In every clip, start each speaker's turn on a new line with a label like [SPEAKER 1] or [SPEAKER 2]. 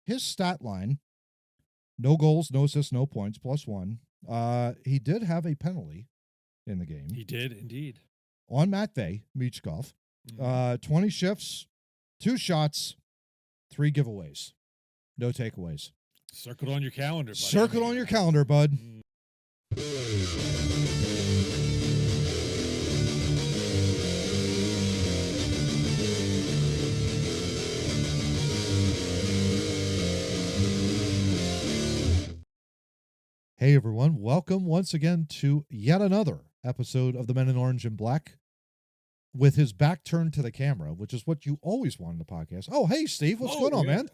[SPEAKER 1] his stat line, no goals, no assists, no points, +1. He did have a penalty in the game.
[SPEAKER 2] He did, indeed.
[SPEAKER 1] On Matvey Michkov. 20 shifts, 2 shots, 3 giveaways. No takeaways.
[SPEAKER 2] Circle on your calendar, buddy.
[SPEAKER 1] Circle on your calendar, bud. Hey, everyone. Welcome once again to yet another episode of the Men in Orange and Black with his back turned to the camera, which is what you always want in the podcast. Oh, hey, Steve. What's going on, man?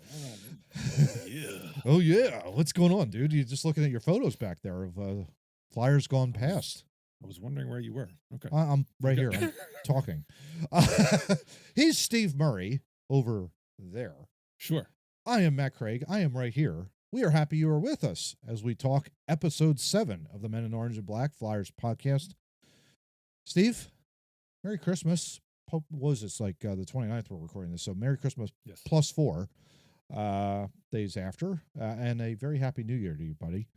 [SPEAKER 2] Yeah.
[SPEAKER 1] Oh, yeah. What's going on, dude? You're just looking at your photos back there of Flyers gone past.
[SPEAKER 2] I was wondering where you were. Okay.
[SPEAKER 1] I'm right here. I'm talking. He's Steve Murray over there.
[SPEAKER 2] Sure.
[SPEAKER 1] I am Matt Craig. I am right here. We are happy you are with us as we talk episode 7 of the Men in Orange and Black Flyers podcast. Steve, Merry Christmas. What was this, like the 29th we're recording this, so Merry Christmas
[SPEAKER 2] Yes.
[SPEAKER 1] +4 days after, and a very happy New Year to you, buddy.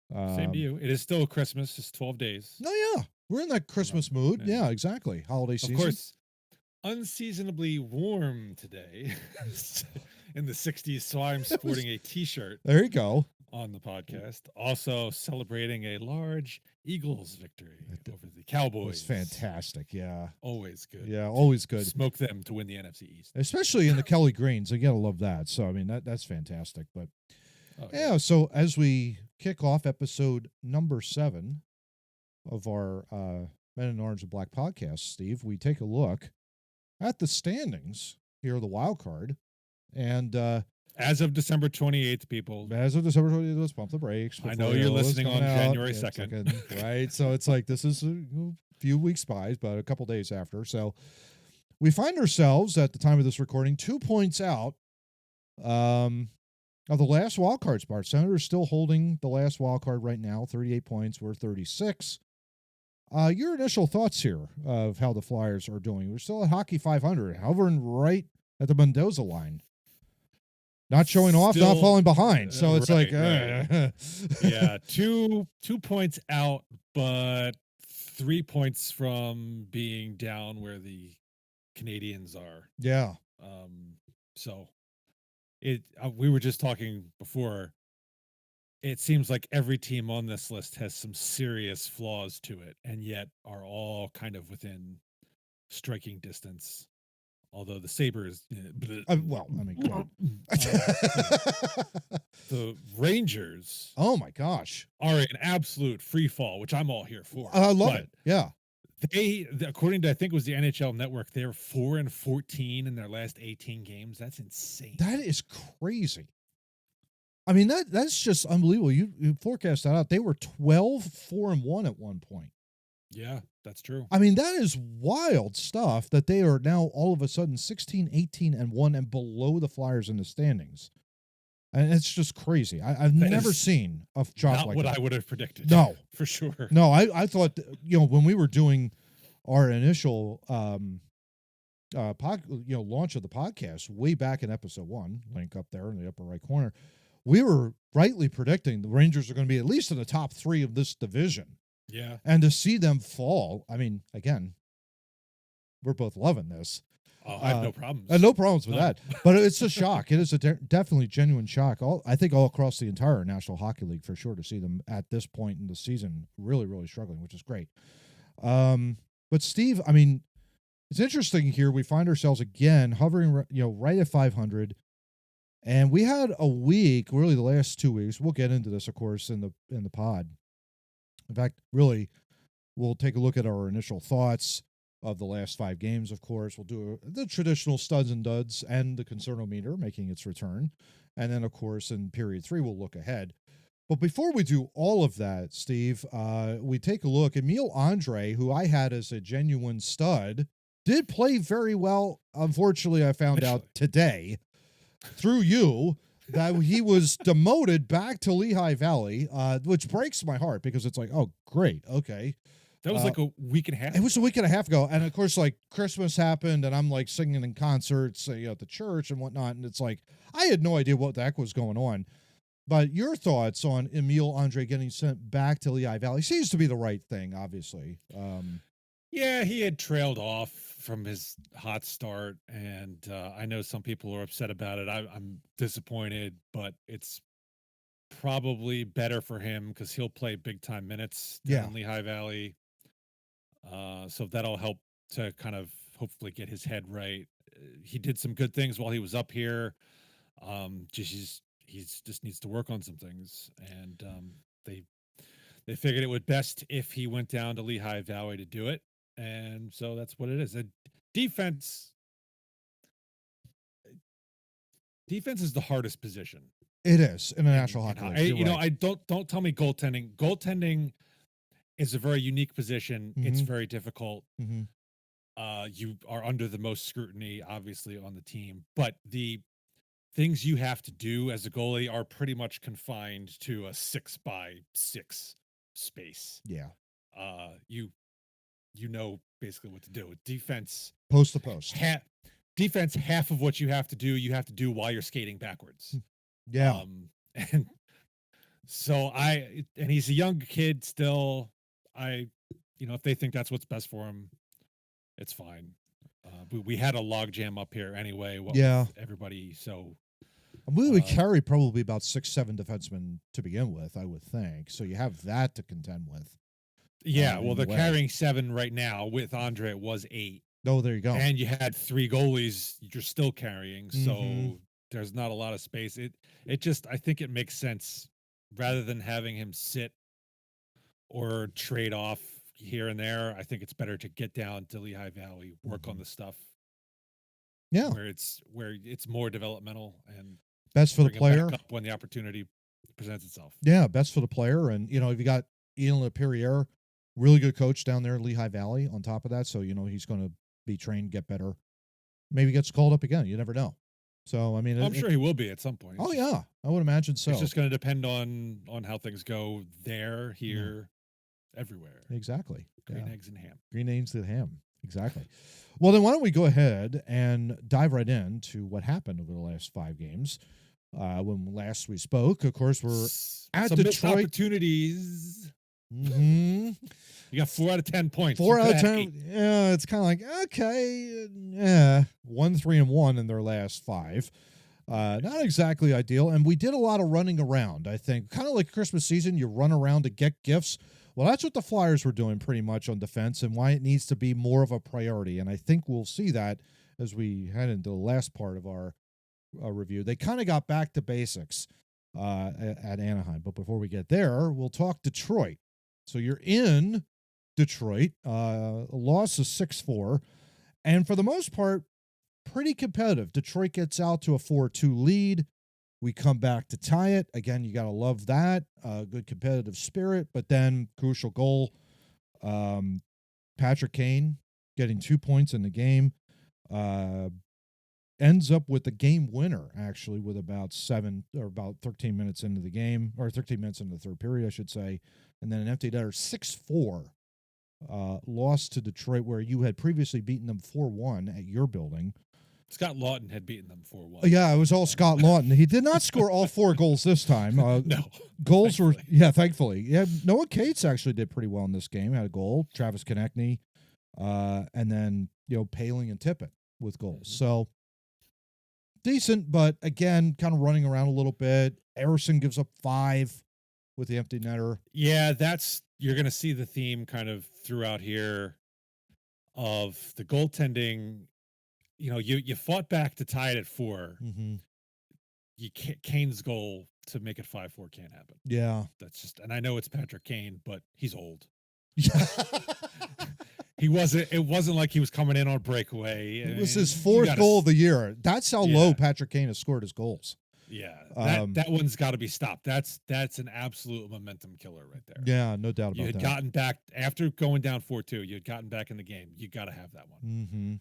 [SPEAKER 2] Same to you. It is still Christmas. It's 12 days.
[SPEAKER 1] Oh, yeah. We're in that Christmas mood. Yeah, exactly. Holiday season.
[SPEAKER 2] Of course, unseasonably warm today in the 60s, so I'm sporting a T-shirt.
[SPEAKER 1] There you go.
[SPEAKER 2] On the podcast. Also celebrating a large Eagles victory over the Cowboys.
[SPEAKER 1] It's fantastic. Yeah.
[SPEAKER 2] Always good.
[SPEAKER 1] Yeah, always good.
[SPEAKER 2] Smoke them to win the NFC East.
[SPEAKER 1] Especially in the Kelly Greens. You gotta love that. So, I mean, that's fantastic. But, yeah, so as we kick off episode number 7 of our Men in Orange and Black podcast, Steve, we take a look at the standings here, the wild card. And
[SPEAKER 2] as of December 28th, people.
[SPEAKER 1] As of December 28th, let's pump the brakes.
[SPEAKER 2] I know you're listening on January 2nd.
[SPEAKER 1] Right? So it's like this is a few weeks by, but a couple days after. So we find ourselves at the time of this recording 2 points out of the last wild card spot. Senators still holding the last wild card right now, 38 points. We're 36. Your initial thoughts here of how the Flyers are doing? We're still at Hockey 500, hovering right at the Mendoza line. Not showing off, not falling behind. So it's
[SPEAKER 2] right. Yeah, 2 points out, but 3 points from being down where the Canadians are.
[SPEAKER 1] Yeah.
[SPEAKER 2] So we were just talking before. It seems like every team on this list has some serious flaws to it, and yet are all kind of within striking distance. Although the Sabres,
[SPEAKER 1] well, I mean,
[SPEAKER 2] the Rangers,
[SPEAKER 1] oh my gosh,
[SPEAKER 2] are an absolute free fall, which I'm all here for.
[SPEAKER 1] I love it. Yeah,
[SPEAKER 2] they, according to I think it was the NHL Network, they're 4-14 in their last 18 games. That's insane.
[SPEAKER 1] That is crazy. I mean, that's just unbelievable. You forecast that out. They were 12-4-1 at one point.
[SPEAKER 2] Yeah, that's true.
[SPEAKER 1] I mean, that is wild stuff that they are now all of a sudden 16-18-1 and below the Flyers in the standings. And it's just crazy. I've never seen a drop like that.
[SPEAKER 2] Not what I would have predicted.
[SPEAKER 1] No.
[SPEAKER 2] For sure.
[SPEAKER 1] No, I thought, when we were doing our initial launch of the podcast way back in episode 1, link up there in the upper right corner, we were rightly predicting the Rangers are going to be at least in the top 3 of this division.
[SPEAKER 2] Yeah.
[SPEAKER 1] And to see them fall, I mean, again, we're both loving this.
[SPEAKER 2] I have no problems.
[SPEAKER 1] No problems with that. But it's a shock. It is a definitely genuine shock. I think all across the entire National Hockey League, for sure, to see them at this point in the season really, really struggling, which is great. But, Steve, I mean, it's interesting here. We find ourselves again hovering, right at 500. And we had a week, really the last 2 weeks. We'll get into this, of course, in the pod. In fact, really, we'll take a look at our initial thoughts of the last 5 games, of course. We'll do the traditional studs and duds and the concernometer making its return. And then, of course, in period 3, we'll look ahead. But before we do all of that, Steve, we take a look. Emil Andrae, who I had as a genuine stud, did play very well. Unfortunately, I found out today through you that he was demoted back to Lehigh Valley, which breaks my heart because it's like, oh, great, okay.
[SPEAKER 2] That was like a week and a half.
[SPEAKER 1] It was a week and a half ago, and of course, like Christmas happened, and I'm like singing in concerts, at the church and whatnot, and it's like I had no idea what the heck was going on. But your thoughts on Emil Andrae getting sent back to Lehigh Valley seems to be the right thing, obviously.
[SPEAKER 2] Yeah, he had trailed off from his hot start, and I know some people are upset about it. I'm disappointed, but it's probably better for him because he'll play big time minutes down in Lehigh Valley. So that'll help to kind of hopefully get his head right. He did some good things while he was up here. He just needs to work on some things, and they figured it would best if he went down to Lehigh Valley to do it, and so that's what it is. Defense is the hardest position.
[SPEAKER 1] It is in a National Hockey League.
[SPEAKER 2] I don't tell me goaltending. Goaltending is a very unique position. It's very difficult. You are under the most scrutiny, obviously, on the team, but the things you have to do as a goalie are pretty much confined to a 6x6 space.
[SPEAKER 1] Yeah.
[SPEAKER 2] You know basically what to do. Defense,
[SPEAKER 1] post to post.
[SPEAKER 2] Defense, half of what you have to do while you're skating backwards.
[SPEAKER 1] Yeah.
[SPEAKER 2] And so and he's a young kid still. If they think that's what's best for him, it's fine. We had a log jam up here anyway. With everybody. So
[SPEAKER 1] we would carry probably about 6-7 defensemen to begin with, I would think. So you have that to contend with.
[SPEAKER 2] Yeah, well, they're carrying 7 right now. With Andrae, it was 8.
[SPEAKER 1] Oh, there you go.
[SPEAKER 2] And you had 3 goalies you're still carrying, so there's not a lot of space. It just, I think it makes sense rather than having him sit or trade off here and there. I think it's better to get down to Lehigh Valley, work on the stuff.
[SPEAKER 1] Yeah,
[SPEAKER 2] where it's more developmental and
[SPEAKER 1] best for the player
[SPEAKER 2] up when the opportunity presents itself.
[SPEAKER 1] Yeah, best for the player, and if you got Ian LaPerriere, really good coach down there in Lehigh Valley. On top of that, so he's going to be trained, get better, maybe gets called up again. You never know. So I mean,
[SPEAKER 2] I'm sure he will be at some point.
[SPEAKER 1] Oh yeah, I would imagine so.
[SPEAKER 2] It's just going to depend on how things go there, here, everywhere.
[SPEAKER 1] Exactly.
[SPEAKER 2] Green eggs and ham.
[SPEAKER 1] Green eggs and ham. Exactly. Well, then why don't we go ahead and dive right into what happened over the last 5 games? When last we spoke, of course, we're at
[SPEAKER 2] some
[SPEAKER 1] Detroit.
[SPEAKER 2] Missed opportunities. You got 4 out of 10 points.
[SPEAKER 1] 4 out of 10. Yeah, it's kind of like, okay, yeah, 1-3-1 in their last 5. Not exactly ideal. And we did a lot of running around, I think. Kind of like Christmas season, you run around to get gifts. Well, that's what the Flyers were doing pretty much on defense, and why it needs to be more of a priority. And I think we'll see that as we head into the last part of our review. They kind of got back to basics at Anaheim. But before we get there, we'll talk Detroit. So you're in Detroit. A loss of 6-4. And for the most part, pretty competitive. Detroit gets out to a 4-2 lead. We come back to tie it. Again, you got to love that. Good competitive spirit. But then, crucial goal, Patrick Kane getting 2 points in the game. Ends up with the game winner, actually, with about 13 minutes into the game, or 13 minutes into the third period, I should say. And then an empty netter, 6-4 loss to Detroit, where you had previously beaten them 4-1 at your building.
[SPEAKER 2] Scott Lawton had beaten them 4-1.
[SPEAKER 1] Yeah, it was all Scott Lawton. He did not score all 4 goals this time.
[SPEAKER 2] No.
[SPEAKER 1] Goals thankfully. Yeah, Noah Cates actually did pretty well in this game. Had a goal. Travis Konechny, and then, Paling and Tippett with goals. So, decent, but again, kind of running around a little bit. Ersson gives up 5 with the empty netter.
[SPEAKER 2] Yeah, you're going to see the theme kind of throughout here of the goaltending. You fought back to tie it at 4. Kane's goal to make it 5-4 can't happen.
[SPEAKER 1] Yeah,
[SPEAKER 2] that's just, and I know it's Patrick Kane, but he's old.
[SPEAKER 1] Yeah.
[SPEAKER 2] It wasn't like he was coming in on breakaway.
[SPEAKER 1] It was his 4th goal of the year. That's how low Patrick Kane has scored his goals.
[SPEAKER 2] Yeah, that one's got to be stopped. That's an absolute momentum killer right there.
[SPEAKER 1] Yeah, no doubt about that.
[SPEAKER 2] You had gotten back after going down 4-2. You had gotten back in the game. You got to have that one.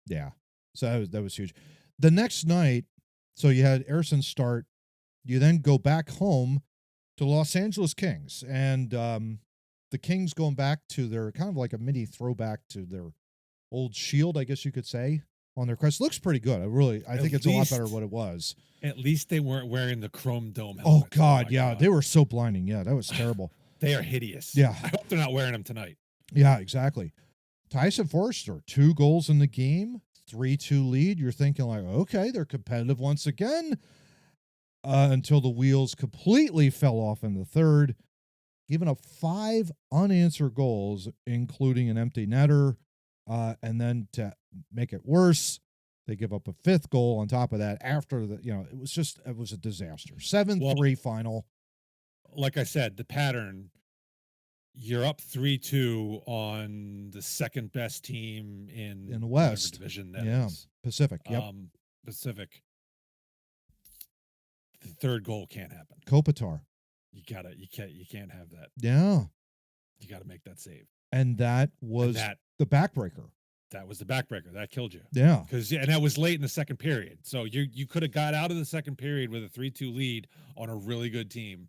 [SPEAKER 1] Yeah, so that was huge. The next night, so you had Ersson start. You then go back home to Los Angeles Kings, and the Kings going back to their kind of like a mini throwback to their old shield, I guess you could say, on their crest. Looks pretty good. I think it's a lot better than what it was.
[SPEAKER 2] At least they weren't wearing the chrome dome
[SPEAKER 1] Oh
[SPEAKER 2] helmets.
[SPEAKER 1] God, yeah, they were so blinding. Yeah, that was terrible.
[SPEAKER 2] They are hideous.
[SPEAKER 1] Yeah,
[SPEAKER 2] I hope they're not wearing them tonight.
[SPEAKER 1] Yeah, exactly. Tyson Forster, 2 goals in the game, 3-2 lead. You're thinking like, okay, they're competitive once again, until the wheels completely fell off in the third, giving up 5 unanswered goals, including an empty netter, and then to make it worse, they give up a 5th goal on top of that. After it was a disaster. 7-3 final.
[SPEAKER 2] Like I said, the pattern. You're up 3-2 on the second best team in
[SPEAKER 1] the West
[SPEAKER 2] division.
[SPEAKER 1] Pacific. Yep.
[SPEAKER 2] Pacific. The third goal can't happen.
[SPEAKER 1] Kopitar.
[SPEAKER 2] You can't have that.
[SPEAKER 1] Yeah.
[SPEAKER 2] You got to make that save.
[SPEAKER 1] And that was the backbreaker.
[SPEAKER 2] That was the backbreaker. That killed you.
[SPEAKER 1] Yeah.
[SPEAKER 2] And that was late in the second period. So you could have got out of the second period with a 3-2 lead on a really good team.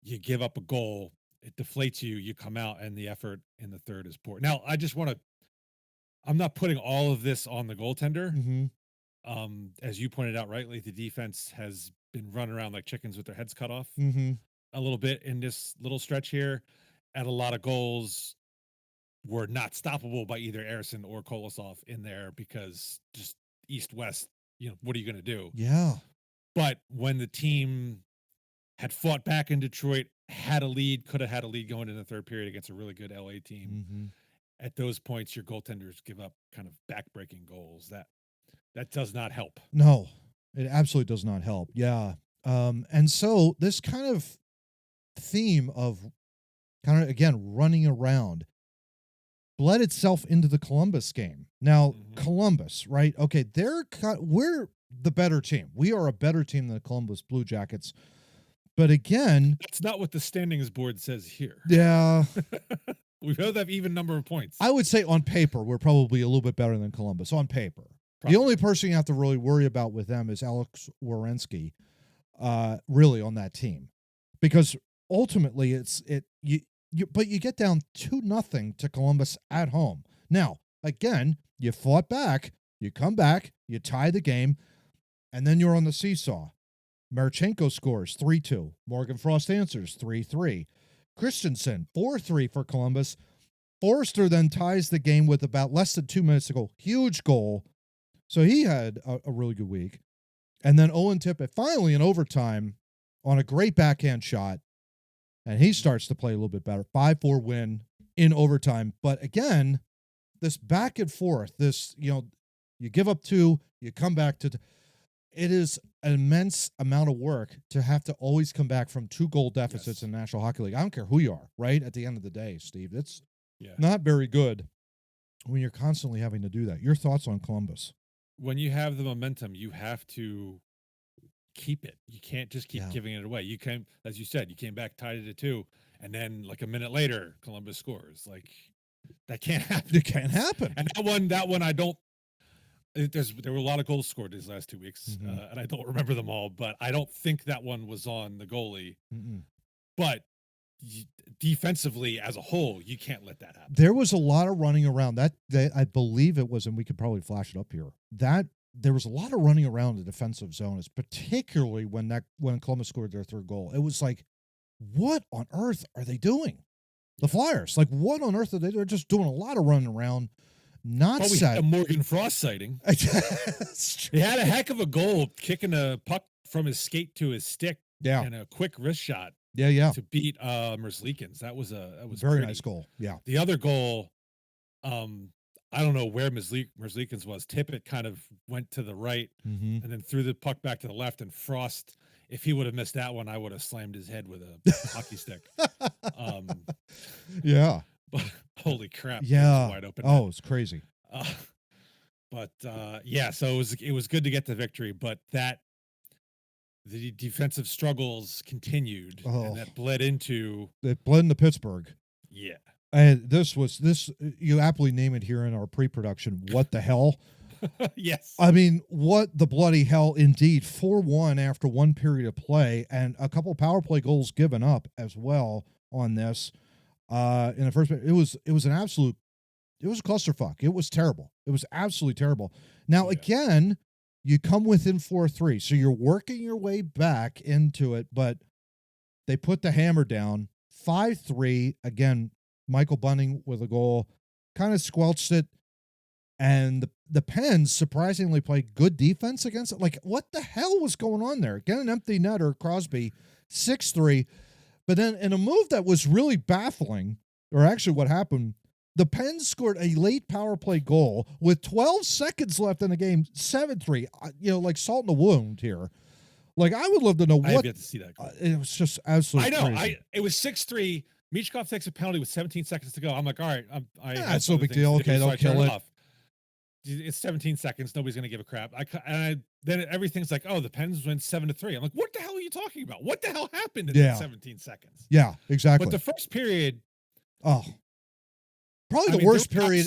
[SPEAKER 2] You give up a goal, it deflates you, you come out, and the effort in the third is poor. Now, I'm not putting all of this on the goaltender.
[SPEAKER 1] Mm-hmm.
[SPEAKER 2] As you pointed out rightly, the defense has been running around like chickens with their heads cut off a little bit in this little stretch here. And a lot of goals were not stoppable by either Arison or Kolosov in there because just east-west, what are you going to do?
[SPEAKER 1] Yeah.
[SPEAKER 2] But when the team had fought back in Detroit, could have had a lead going in the third period against a really good LA team. At those points, your goaltenders give up kind of back-breaking goals. That does not help.
[SPEAKER 1] No, it absolutely does not help. Yeah. And so this kind of theme of kind of, again, running around bled itself into the Columbus game. Now, Columbus, right? Okay, we're the better team. We are a better team than the Columbus Blue Jackets. But again,
[SPEAKER 2] that's not what the standings board says here.
[SPEAKER 1] Yeah.
[SPEAKER 2] We both have even number of points.
[SPEAKER 1] I would say on paper, we're probably a little bit better than Columbus. On paper. Probably. The only person you have to really worry about with them is Alex Werenski, really on that team. Because ultimately but you get down 2-0 to Columbus at home. Now, again, you fought back, you come back, you tie the game, and then you're on the seesaw. Marchenko scores 3-2. Morgan Frost answers 3-3. Christensen 4-3 for Columbus. Forrester then ties the game with about less than 2 minutes to go. Huge goal. So he had a really good week. And then Owen Tippett finally in overtime on a great backhand shot. And he starts to play a little bit better. 5-4 win in overtime. But again, this back and forth, you give up 2, you come back to... It is an immense amount of work to have to always come back from 2-goal deficits in the National Hockey League. I don't care who you are, right? At the end of the day, Steve, it's not very good when you're constantly having to do that. Your thoughts on Columbus?
[SPEAKER 2] When you have the momentum, you have to keep it. You can't just keep giving it away. You can, as you said, you came back, tied it at 2, and then like a minute later, Columbus scores. Like that can't happen.
[SPEAKER 1] It can't happen.
[SPEAKER 2] And that one, I don't. There were a lot of goals scored these last 2 weeks, and I don't remember them all, but I don't think that one was on the goalie. But defensively, as a whole, you can't let that happen.
[SPEAKER 1] There was a lot of running around. That I believe it was, and we could probably flash it up here. That there was a lot of running around the defensive zone, particularly when Columbus scored their 3rd goal. It was like, what on earth are they doing? The Flyers, like, what on earth are they? They're just doing a lot of running around. Not
[SPEAKER 2] we
[SPEAKER 1] set.
[SPEAKER 2] Had a Morgan Frost sighting. He had a heck of a goal, kicking a puck from his skate to his stick, and a quick wrist shot. To beat Merzlikins. That was
[SPEAKER 1] very nice goal. Yeah.
[SPEAKER 2] The other goal, I don't know where Merzlikins was. Tippett kind of went to the right and then threw the puck back to the left. And Frost, if he would have missed that one, I would have slammed his head with a hockey stick.
[SPEAKER 1] Yeah.
[SPEAKER 2] But holy crap!
[SPEAKER 1] Yeah.
[SPEAKER 2] It was wide open.
[SPEAKER 1] Oh, it's crazy.
[SPEAKER 2] So it was good to get the victory, but the defensive struggles continued, and that bled into
[SPEAKER 1] Pittsburgh.
[SPEAKER 2] Yeah.
[SPEAKER 1] And you aptly name it here in our pre-production. What the hell?
[SPEAKER 2] Yes.
[SPEAKER 1] I mean, what the bloody hell indeed. 4-1 after 1 period of play, and a couple power play goals given up as well on this. in the first. It was an absolute. It was a clusterfuck. It was terrible. It was absolutely terrible. Now again, you come within 4-3, so you're working your way back into it, but they put the hammer down 5-3 again. Michael Bunting with a goal, kind of squelched it. And the Pens surprisingly played good defense against it. Like, what the hell was going on there? Get an empty netter, Crosby, 6-3. But then in a move that was really baffling, or actually what happened, the Pens scored a late power play goal with 12 seconds left in the game, 7-3. Like salt in the wound here. Like, I would love to know what.
[SPEAKER 2] I have yet to see that goal.
[SPEAKER 1] It was just absolutely crazy.
[SPEAKER 2] It was 6-3. Michkov takes a penalty with 17 seconds to go. I'm like, all right.
[SPEAKER 1] It's no big deal. Okay, they'll kill it.
[SPEAKER 2] It's 17 seconds. Nobody's going to give a crap. Then everything's like, oh, the Pens win 7-3. I'm like, what the hell are you talking about? What the hell happened in that 17 seconds?
[SPEAKER 1] Yeah, exactly.
[SPEAKER 2] But the first period,
[SPEAKER 1] probably the worst period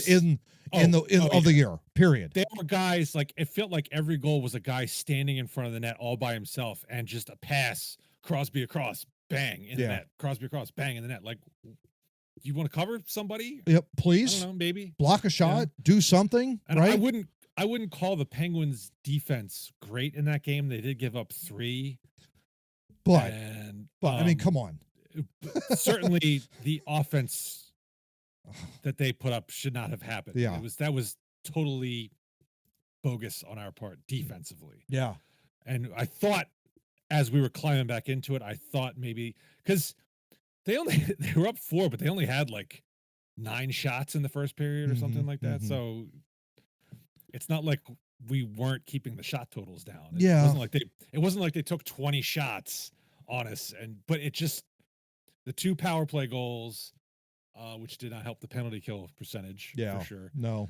[SPEAKER 1] of the year. Period.
[SPEAKER 2] There were guys like it felt like every goal was a guy standing in front of the net all by himself, and just a pass, Crosby across, bang in the net. Crosby across, bang in the net. Like, you want to cover somebody?
[SPEAKER 1] Yep, please.
[SPEAKER 2] I don't know, maybe
[SPEAKER 1] block a shot, do something. And right?
[SPEAKER 2] I wouldn't call the Penguins' defense great in that game. They did give up 3,
[SPEAKER 1] but I mean, come on.
[SPEAKER 2] Certainly, the offense that they put up should not have happened.
[SPEAKER 1] Yeah,
[SPEAKER 2] that was totally bogus on our part defensively.
[SPEAKER 1] Yeah,
[SPEAKER 2] and I thought as we were climbing back into it, I thought maybe because. They were up 4, but they only had like 9 shots in the first period or something like that. So it's not like we weren't keeping the shot totals down. It wasn't like they took 20 shots on us, but it just the 2 power play goals, which did not help the penalty kill percentage for sure.
[SPEAKER 1] No,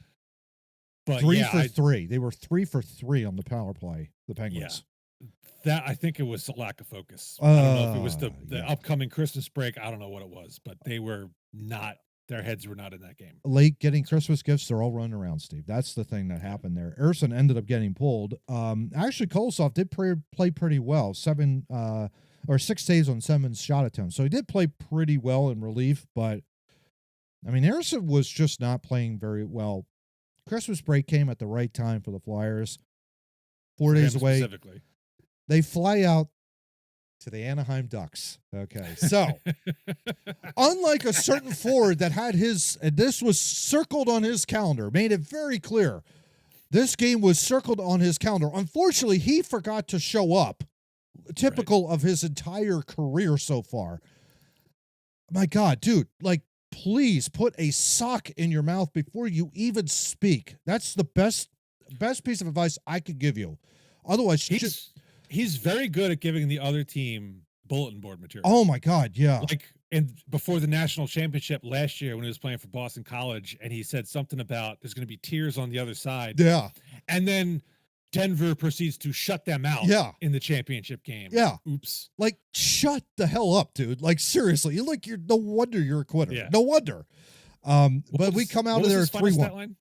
[SPEAKER 2] but
[SPEAKER 1] 3 for 3. They were 3 for 3 on the power play. The Penguins.
[SPEAKER 2] Yeah. That I think it was a lack of focus. I don't know if it was the upcoming Christmas break. I don't know what it was, but they were not. Their heads were not in that game.
[SPEAKER 1] Late getting Christmas gifts, they're all running around, Steve. That's the thing that happened there. Ersson ended up getting pulled. Actually, Kolosov did play pretty well. 6 saves on 7 shot attempts, so he did play pretty well in relief. But I mean, Ersson was just not playing very well. Christmas break came at the right time for the Flyers. 4 days away.
[SPEAKER 2] Specifically.
[SPEAKER 1] They fly out to the Anaheim Ducks. Okay, so unlike a certain forward that had this was circled on his calendar, made it very clear. This game was circled on his calendar. Unfortunately, he forgot to show up, typical of his entire career so far. My God, dude, like, please put a sock in your mouth before you even speak. That's the best piece of advice I could give you. Otherwise,
[SPEAKER 2] he's very good at giving the other team bulletin board material.
[SPEAKER 1] Oh my God, yeah.
[SPEAKER 2] Like before the national championship last year when he was playing for Boston College, and he said something about there's going to be tears on the other side.
[SPEAKER 1] Yeah.
[SPEAKER 2] And then Denver proceeds to shut them out in the championship game.
[SPEAKER 1] Yeah.
[SPEAKER 2] Oops.
[SPEAKER 1] Like, shut the hell up, dude. Like, seriously. You're no wonder you're a quitter. Yeah. No wonder. But we come out of there 3-1.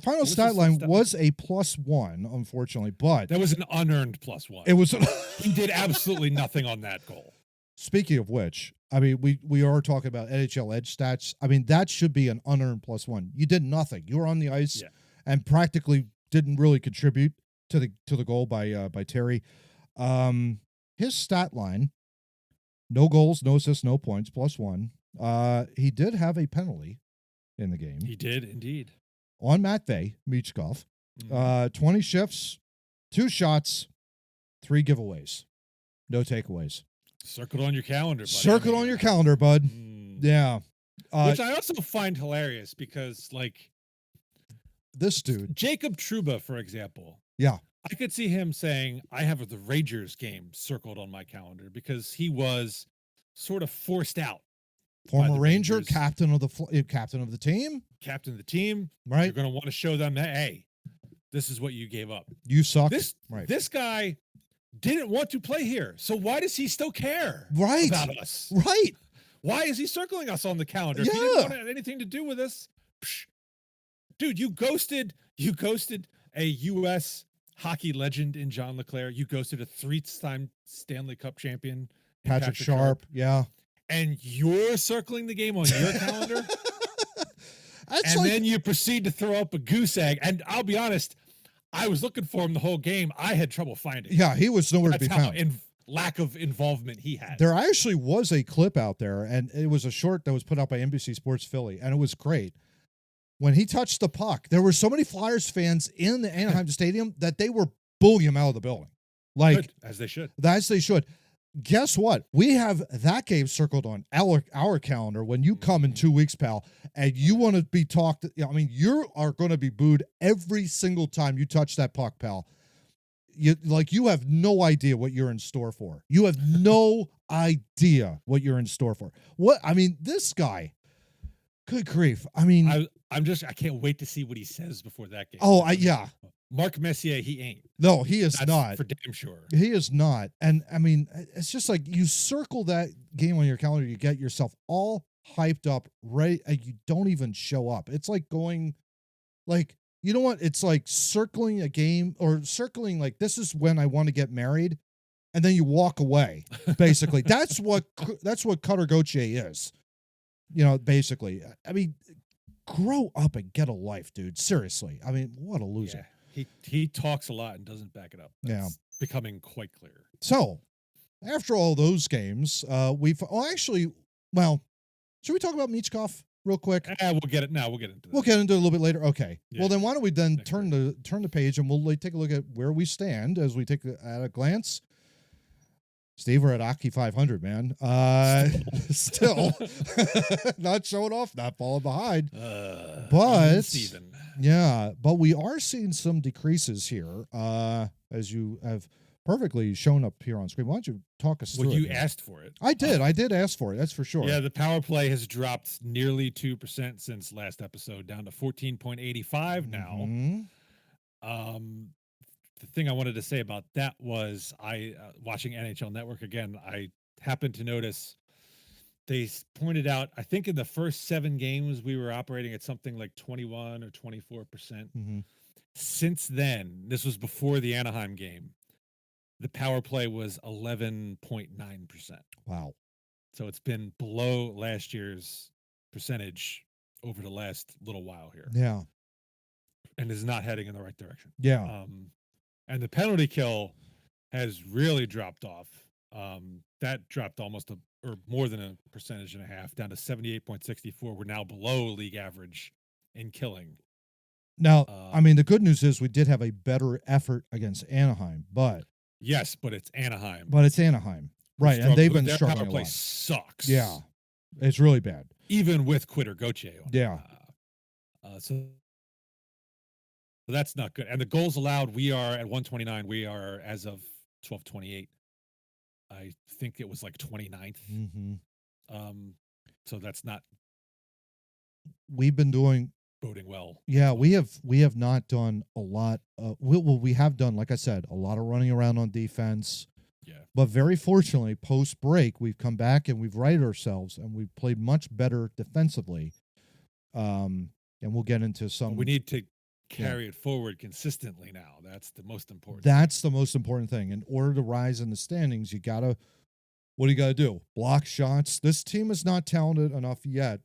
[SPEAKER 1] Final stat line was a +1, unfortunately, but
[SPEAKER 2] that was an unearned +1.
[SPEAKER 1] It was.
[SPEAKER 2] He did absolutely nothing on that goal.
[SPEAKER 1] Speaking of which, I mean, we are talking about NHL Edge stats. I mean, that should be an unearned +1. You did nothing. You were on the ice and practically didn't really contribute to the goal by Terry. His stat line: no goals, no assists, no points, +1. He did have a penalty in the game.
[SPEAKER 2] He did indeed.
[SPEAKER 1] On Matvei Michkov, 20 shifts, 2 shots, 3 giveaways, no takeaways.
[SPEAKER 2] Circled on your calendar, buddy.
[SPEAKER 1] Circled on your calendar, bud. Yeah.
[SPEAKER 2] Which I also find hilarious because, like,
[SPEAKER 1] this dude,
[SPEAKER 2] Jacob Trouba, for example.
[SPEAKER 1] Yeah.
[SPEAKER 2] I could see him saying, I have the Rangers game circled on my calendar because he was sort of forced out.
[SPEAKER 1] Former Ranger, Rangers. captain of the team.
[SPEAKER 2] Captain of the team.
[SPEAKER 1] Right.
[SPEAKER 2] You're going to want to show them that, hey, this is what you gave up.
[SPEAKER 1] You suck.
[SPEAKER 2] This guy didn't want to play here. So why does he still care about us?
[SPEAKER 1] Right.
[SPEAKER 2] Why is he circling us on the calendar? If he didn't want anything to do with us. Dude, you ghosted a U.S. hockey legend in John LeClair. You ghosted a 3-time Stanley Cup champion.
[SPEAKER 1] Patrick Sharp. Yeah.
[SPEAKER 2] and you're circling the game on your calendar,
[SPEAKER 1] That's
[SPEAKER 2] and
[SPEAKER 1] like,
[SPEAKER 2] then you proceed to throw up a goose egg. And I'll be honest, I was looking for him the whole game. I had trouble finding him.
[SPEAKER 1] yeah, he was nowhere to
[SPEAKER 2] That's
[SPEAKER 1] be
[SPEAKER 2] how
[SPEAKER 1] found.
[SPEAKER 2] lack of involvement he had.
[SPEAKER 1] There actually was a clip out there, and it was a short that was put out by NBC Sports Philly, and it was great. When he touched the puck, there were so many Flyers fans in the Anaheim Stadium that they were booing him out of the building. Like,
[SPEAKER 2] Good, as they should.
[SPEAKER 1] As they should. Guess what? We have that game circled on our calendar when you come in 2 weeks, pal, and you want to be talked. I mean, you are going to be booed every single time you touch that puck, pal. You have no idea what you're in store for. You have no idea what you're in store for. What I mean, this guy. Good grief! I mean,
[SPEAKER 2] I can't wait to see what he says before that game.
[SPEAKER 1] Oh, yeah.
[SPEAKER 2] Mark Messier, he ain't.
[SPEAKER 1] No, he is
[SPEAKER 2] That's
[SPEAKER 1] not.
[SPEAKER 2] for damn sure.
[SPEAKER 1] He is not. And I mean, it's just like you circle that game on your calendar, you get yourself all hyped up, ready, and you don't even show up. It's like going, like, you know what? It's like circling a game or circling like this is when I want to get married, and then you walk away. Basically, that's what Cutter Gauthier is. You know, basically. I mean, grow up and get a life, dude. Seriously. I mean, what a loser.
[SPEAKER 2] Yeah. He talks a lot and doesn't back it up. That's becoming quite clear.
[SPEAKER 1] So, after all those games, should we talk about Michkov real quick?
[SPEAKER 2] We'll get it now. We'll get into that.
[SPEAKER 1] We'll get into it a little bit later. Okay.
[SPEAKER 2] Yeah.
[SPEAKER 1] Well, then why don't we then turn the page and we'll take a look at where we stand as we take at a glance. Steve, we're at Aki 500, man. Still not showing off, not falling behind. But
[SPEAKER 2] Steven.
[SPEAKER 1] Yeah, but we are seeing some decreases here, as you have perfectly shown up here on screen. Why don't you talk us through it?
[SPEAKER 2] Well, you asked for it.
[SPEAKER 1] I did. I did ask for it. That's for sure.
[SPEAKER 2] Yeah, the power play has dropped nearly 2% since last episode, down to 14.85 now.
[SPEAKER 1] Mm-hmm.
[SPEAKER 2] The thing I wanted to say about that was watching NHL Network again, I happened to notice they pointed out, I think in the first 7 games, we were operating at something like 21 or 24%.
[SPEAKER 1] Mm-hmm.
[SPEAKER 2] Since then, this was before the Anaheim game, the power play was 11.9%.
[SPEAKER 1] Wow.
[SPEAKER 2] So it's been below last year's percentage over the last little while here.
[SPEAKER 1] Yeah.
[SPEAKER 2] And is not heading in the right direction.
[SPEAKER 1] Yeah.
[SPEAKER 2] And the penalty kill has really dropped off. That dropped almost or more than 1.5% down to 78.64. We're now below league average in killing.
[SPEAKER 1] Now, I mean, the good news is we did have a better effort against Anaheim, but
[SPEAKER 2] yes, but it's Anaheim.
[SPEAKER 1] Right? And they've been
[SPEAKER 2] their
[SPEAKER 1] struggling
[SPEAKER 2] power play
[SPEAKER 1] a lot.
[SPEAKER 2] Sucks.
[SPEAKER 1] Yeah, it's really bad.
[SPEAKER 2] Even with Quitter Gauthier.
[SPEAKER 1] Yeah.
[SPEAKER 2] So that's not good. And the goals allowed, we are at 129. We are, as of 12/28, I think it was like 29th.
[SPEAKER 1] Mm-hmm.
[SPEAKER 2] So that's not.
[SPEAKER 1] We've been doing
[SPEAKER 2] boding well.
[SPEAKER 1] Yeah, we have not done a lot. We have done, like I said, a lot of running around on defense.
[SPEAKER 2] Yeah.
[SPEAKER 1] But very fortunately, post break, we've come back and we've righted ourselves and we've played much better defensively. And we'll get into some.
[SPEAKER 2] We need to carry it forward consistently now. That's the most important.
[SPEAKER 1] That's the most important thing. In order to rise in the standings, what do you gotta do? Block shots. This team is not talented enough yet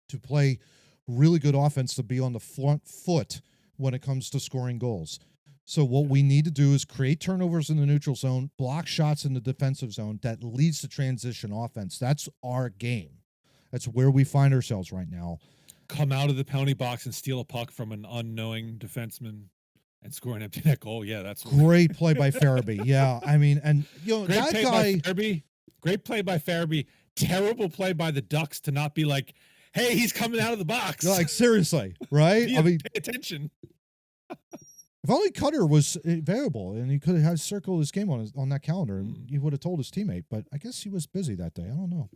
[SPEAKER 1] to play really good offense to be on the front foot when it comes to scoring goals. So what we need to do is create turnovers in the neutral zone, block shots in the defensive zone that leads to transition offense. That's our game. That's where we find ourselves right now.
[SPEAKER 2] Come out of the penalty box and steal a puck from an unknowing defenseman and score an empty net goal. Yeah, that's
[SPEAKER 1] great play by Farabee. Yeah, I mean, and
[SPEAKER 2] that guy. Great play by Farabee. Terrible play by the Ducks to not be like, hey, he's coming out of the box.
[SPEAKER 1] Like, seriously, right?
[SPEAKER 2] I mean, pay attention.
[SPEAKER 1] If only Cutter was available and he could have circled his game on that calendar, and he would have told his teammate. But I guess he was busy that day. I don't know.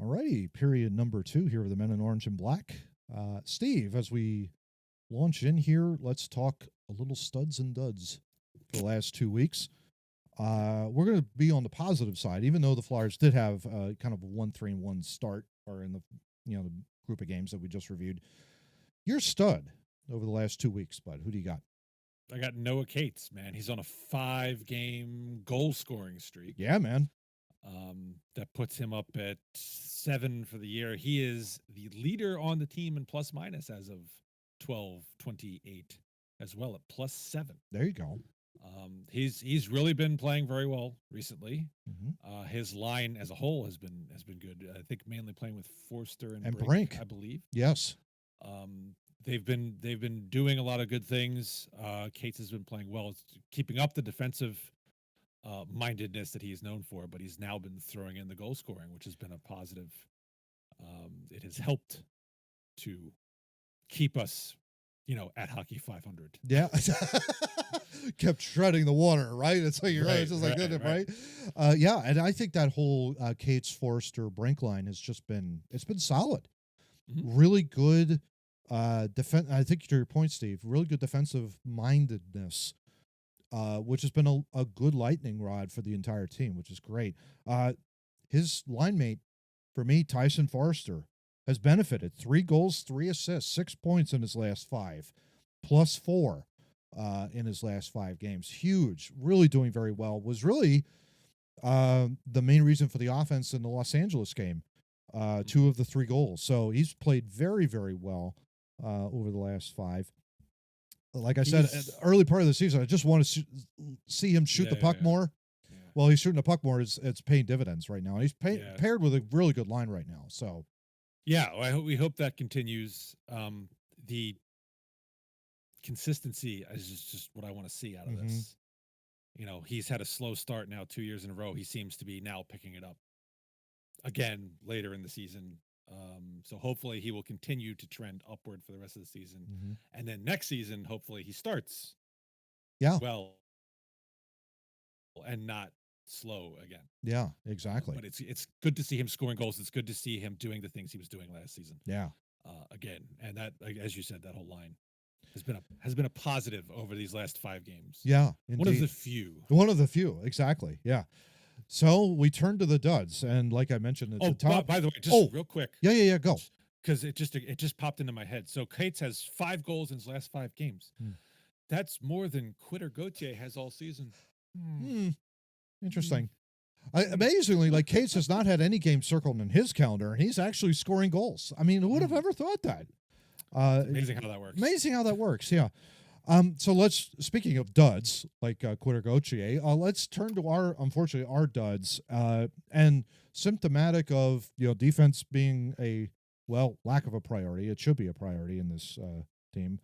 [SPEAKER 1] Alrighty, period number 2 here with the men in orange and black. Steve, as we launch in here, let's talk a little studs and duds for the last 2 weeks. We're going to be on the positive side, even though the Flyers did have kind of a 1-3-1 start, or in the the group of games that we just reviewed. You're a stud over the last 2 weeks, bud. Who do you got?
[SPEAKER 2] I got Noah Cates, man. He's on a 5-game goal scoring streak.
[SPEAKER 1] Yeah, man.
[SPEAKER 2] That puts him up at 7 for the year. He is the leader on the team in plus minus as of 12/28 as well at +7.
[SPEAKER 1] There you go.
[SPEAKER 2] He's really been playing very well recently.
[SPEAKER 1] Mm-hmm.
[SPEAKER 2] His line as a whole has been good. I think mainly playing with Forster and
[SPEAKER 1] Brink,
[SPEAKER 2] I believe.
[SPEAKER 1] Yes.
[SPEAKER 2] They've been doing a lot of good things. Cates has been playing well, keeping up the defensive mindedness that he's known for, but he's now been throwing in the goal scoring, which has been a positive. It has helped to keep us, at Hockey 500.
[SPEAKER 1] Yeah. Kept shredding the water, right? It's like you're
[SPEAKER 2] Right,
[SPEAKER 1] just like
[SPEAKER 2] right,
[SPEAKER 1] right? Yeah, and I think that whole Cates, Forster, Brink line has just been solid.
[SPEAKER 2] Mm-hmm.
[SPEAKER 1] Really good defense. I think to your point, Steve, really good defensive mindedness, which has been a good lightning rod for the entire team, which is great. His line mate, for me, Tyson Forster, has benefited. 3 goals, 3 assists, 6 points in his last 5, +4 in his last 5 games. Huge, really doing very well. Was really the main reason for the offense in the Los Angeles game. 2 of the 3 goals. So he's played very, very well over the last 5. Like I said, at the early part of the season, I just want to see him shoot the puck more. Yeah. Well, he's shooting the puck more. It's paying dividends right now. And he's paired with a really good line right now. So,
[SPEAKER 2] yeah, we hope that continues. The consistency is just what I want to see out of this. He's had a slow start now 2 years in a row. He seems to be now picking it up again later in the season. So hopefully he will continue to trend upward for the rest of the season. And then next season, hopefully he starts well and not slow again.
[SPEAKER 1] Yeah, exactly.
[SPEAKER 2] But it's good to see him scoring goals. It's good to see him doing the things he was doing last season.
[SPEAKER 1] Yeah.
[SPEAKER 2] Again, and that, as you said, that whole line has been a positive over these last 5 games.
[SPEAKER 1] Yeah,
[SPEAKER 2] indeed. One of the few.
[SPEAKER 1] One of the few, exactly. Yeah. So we turn to the duds, and like I mentioned at the top.
[SPEAKER 2] By the way, just real quick.
[SPEAKER 1] Yeah, go.
[SPEAKER 2] Because it just popped into my head. So Cates has 5 goals in his last 5 games. That's more than Quitter Gauthier has all season.
[SPEAKER 1] Interesting. Amazingly, like Cates has not had any games circled in his calendar, and he's actually scoring goals. I mean, who would have ever thought that?
[SPEAKER 2] Amazing how that works.
[SPEAKER 1] Amazing how that works. Yeah. So speaking of duds like Quitter Gauthier, let's turn to our duds, and symptomatic of defense being lack of a priority. It should be a priority in this team.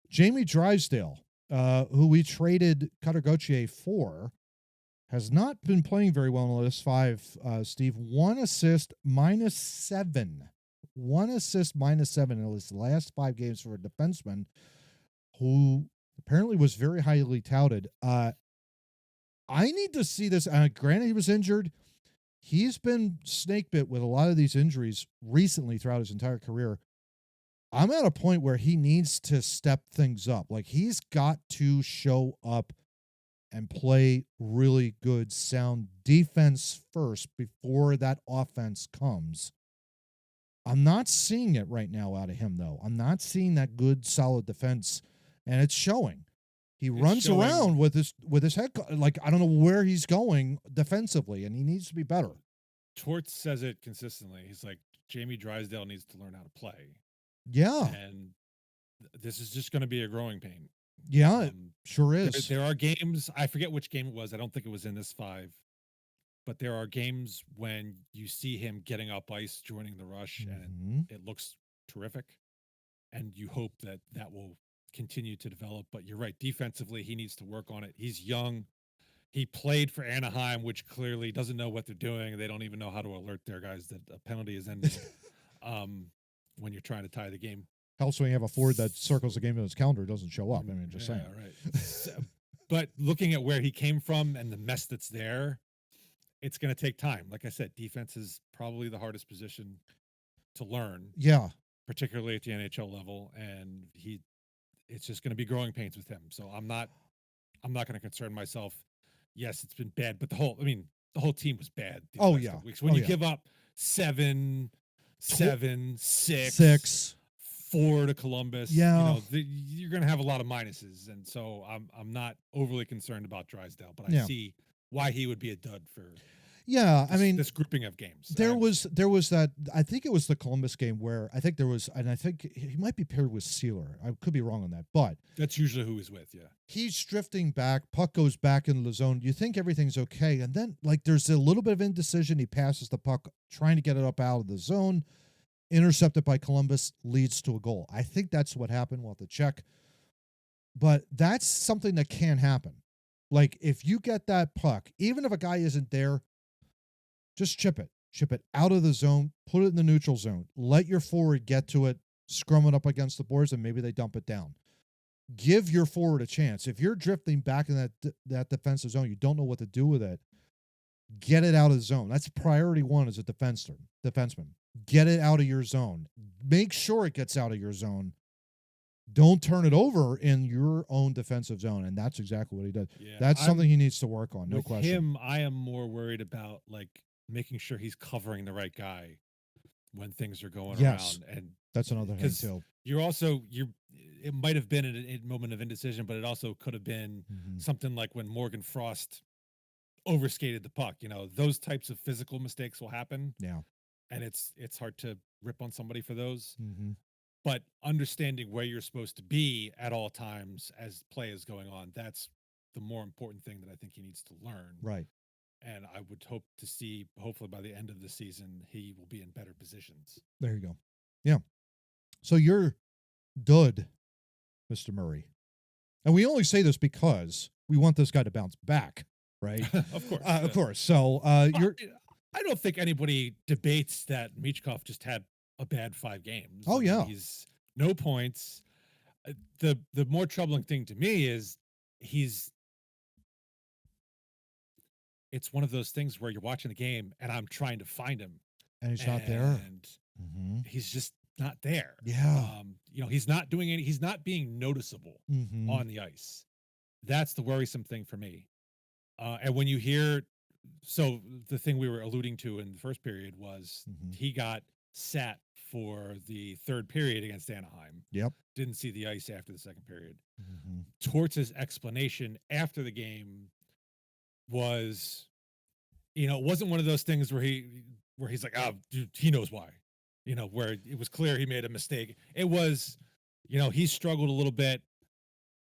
[SPEAKER 1] Jamie Drysdale, who we traded Quitter Gauthier for, has not been playing very well in the last 5. Steve, 1 assist, -7. 1 assist, -7 in his last 5 games for a defenseman who apparently was very highly touted. I need to see this. Granted, he was injured. He's been snake bit with a lot of these injuries recently throughout his entire career. I'm at a point where he needs to step things up. Like, he's got to show up and play really good, sound defense first before that offense comes. I'm not seeing it right now out of him, though. I'm not seeing that good, solid defense. And it's showing. He runs around with his head, like, I don't know where he's going defensively, and he needs to be better.
[SPEAKER 2] Torts says it consistently. He's like, Jamie Drysdale needs to learn how to play.
[SPEAKER 1] Yeah.
[SPEAKER 2] And this is just going to be a growing pain.
[SPEAKER 1] Yeah, it sure is.
[SPEAKER 2] There are games, I forget which game it was. I don't think it was in this 5. But there are games when you see him getting up ice, joining the rush, and it looks terrific. And you hope that will continue to develop. But you're right, defensively, he needs to work on it. He's young. He played for Anaheim, which clearly doesn't know what they're doing. They don't even know how to alert their guys that a penalty is ending when you're trying to tie the game.
[SPEAKER 1] Helps when you have a forward that circles the game in his calendar, doesn't show up. I mean, just saying.
[SPEAKER 2] Right. But looking at where he came from and the mess that's there, it's going to take time. Like I said, defense is probably the hardest position to learn.
[SPEAKER 1] Yeah.
[SPEAKER 2] Particularly at the NHL level. And it's just going to be growing pains with him. So I'm not going to concern myself yes, it's been bad, but the whole team was bad these
[SPEAKER 1] Oh
[SPEAKER 2] last
[SPEAKER 1] yeah.
[SPEAKER 2] couple weeks. When
[SPEAKER 1] Oh
[SPEAKER 2] you
[SPEAKER 1] yeah.
[SPEAKER 2] give up 7,
[SPEAKER 1] Tw-
[SPEAKER 2] 7, 6,
[SPEAKER 1] 6.
[SPEAKER 2] 4 to Columbus,
[SPEAKER 1] Yeah.
[SPEAKER 2] you're going to have a lot of minuses, and so I'm not overly concerned about Drysdale, but I
[SPEAKER 1] Yeah.
[SPEAKER 2] see why he would be a dud for
[SPEAKER 1] Yeah. I mean,
[SPEAKER 2] this grouping of games.
[SPEAKER 1] there was that. I think it was the Columbus game where I think there was, and I think he might be paired with Sealer. I could be wrong on that, but
[SPEAKER 2] That's usually who he's with, yeah.
[SPEAKER 1] he's drifting back. Puck goes back into the zone. You think everything's okay, and then like there's a little bit of indecision. He passes the puck, trying to get it up out of the zone. Intercepted by Columbus, leads to a goal. I think that's what happened. We'll have to check, but that's something that can happen. Like if you get that puck, even if a guy isn't there, just chip it out of the zone, put it in the neutral zone, let your forward get to it, scrum it up against the boards, and maybe they dump it down. Give your forward a chance. If you're drifting back in that defensive zone, you don't know what to do with it, get it out of the zone. That's priority one as a defenseman. Get it out of your zone. Make sure it gets out of your zone. Don't turn it over in your own defensive zone, and that's exactly what he does.
[SPEAKER 2] Yeah,
[SPEAKER 1] That's something he needs to work on, no
[SPEAKER 2] with
[SPEAKER 1] question.
[SPEAKER 2] him, I am more worried about like making sure he's covering the right guy when things are going
[SPEAKER 1] Yes.
[SPEAKER 2] around, and
[SPEAKER 1] That's another thing
[SPEAKER 2] 'cause
[SPEAKER 1] too.
[SPEAKER 2] it might have been a moment of indecision, but it also could have been
[SPEAKER 1] Mhm.
[SPEAKER 2] something like when Morgan Frost overskated the puck. Those types of physical mistakes will happen,
[SPEAKER 1] Yeah.
[SPEAKER 2] and it's hard to rip on somebody for those.
[SPEAKER 1] Mm-hmm.
[SPEAKER 2] But understanding where you're supposed to be at all times as play is going on, that's the more important thing that I think he needs to learn.
[SPEAKER 1] Right.
[SPEAKER 2] And I would hope to see, hopefully by the end of the season, he will be in better positions.
[SPEAKER 1] There you go. Yeah. So you're dud, Mr. Murray. And we only say this because we want this guy to bounce back, right?
[SPEAKER 2] Of course.
[SPEAKER 1] Of course. So you're.
[SPEAKER 2] I don't think anybody debates that Michkov just had a bad 5 games.
[SPEAKER 1] Oh, yeah.
[SPEAKER 2] He's no points. The more troubling thing to me is it's one of those things where you're watching the game and I'm trying to find him.
[SPEAKER 1] And he's not there.
[SPEAKER 2] And
[SPEAKER 1] Mm-hmm.
[SPEAKER 2] he's just not there.
[SPEAKER 1] Yeah.
[SPEAKER 2] He's not doing he's not being noticeable
[SPEAKER 1] Mm-hmm.
[SPEAKER 2] on the ice. That's the worrisome thing for me. And when you hear, so the thing we were alluding to in the first period was he got sat for the third period against Anaheim.
[SPEAKER 1] Yep.
[SPEAKER 2] Didn't see the ice after the second period.
[SPEAKER 1] Mm-hmm.
[SPEAKER 2] Torts' explanation after the game was, it wasn't one of those things where he's like, oh, dude, he knows why. Where it was clear he made a mistake. It was, he struggled a little bit.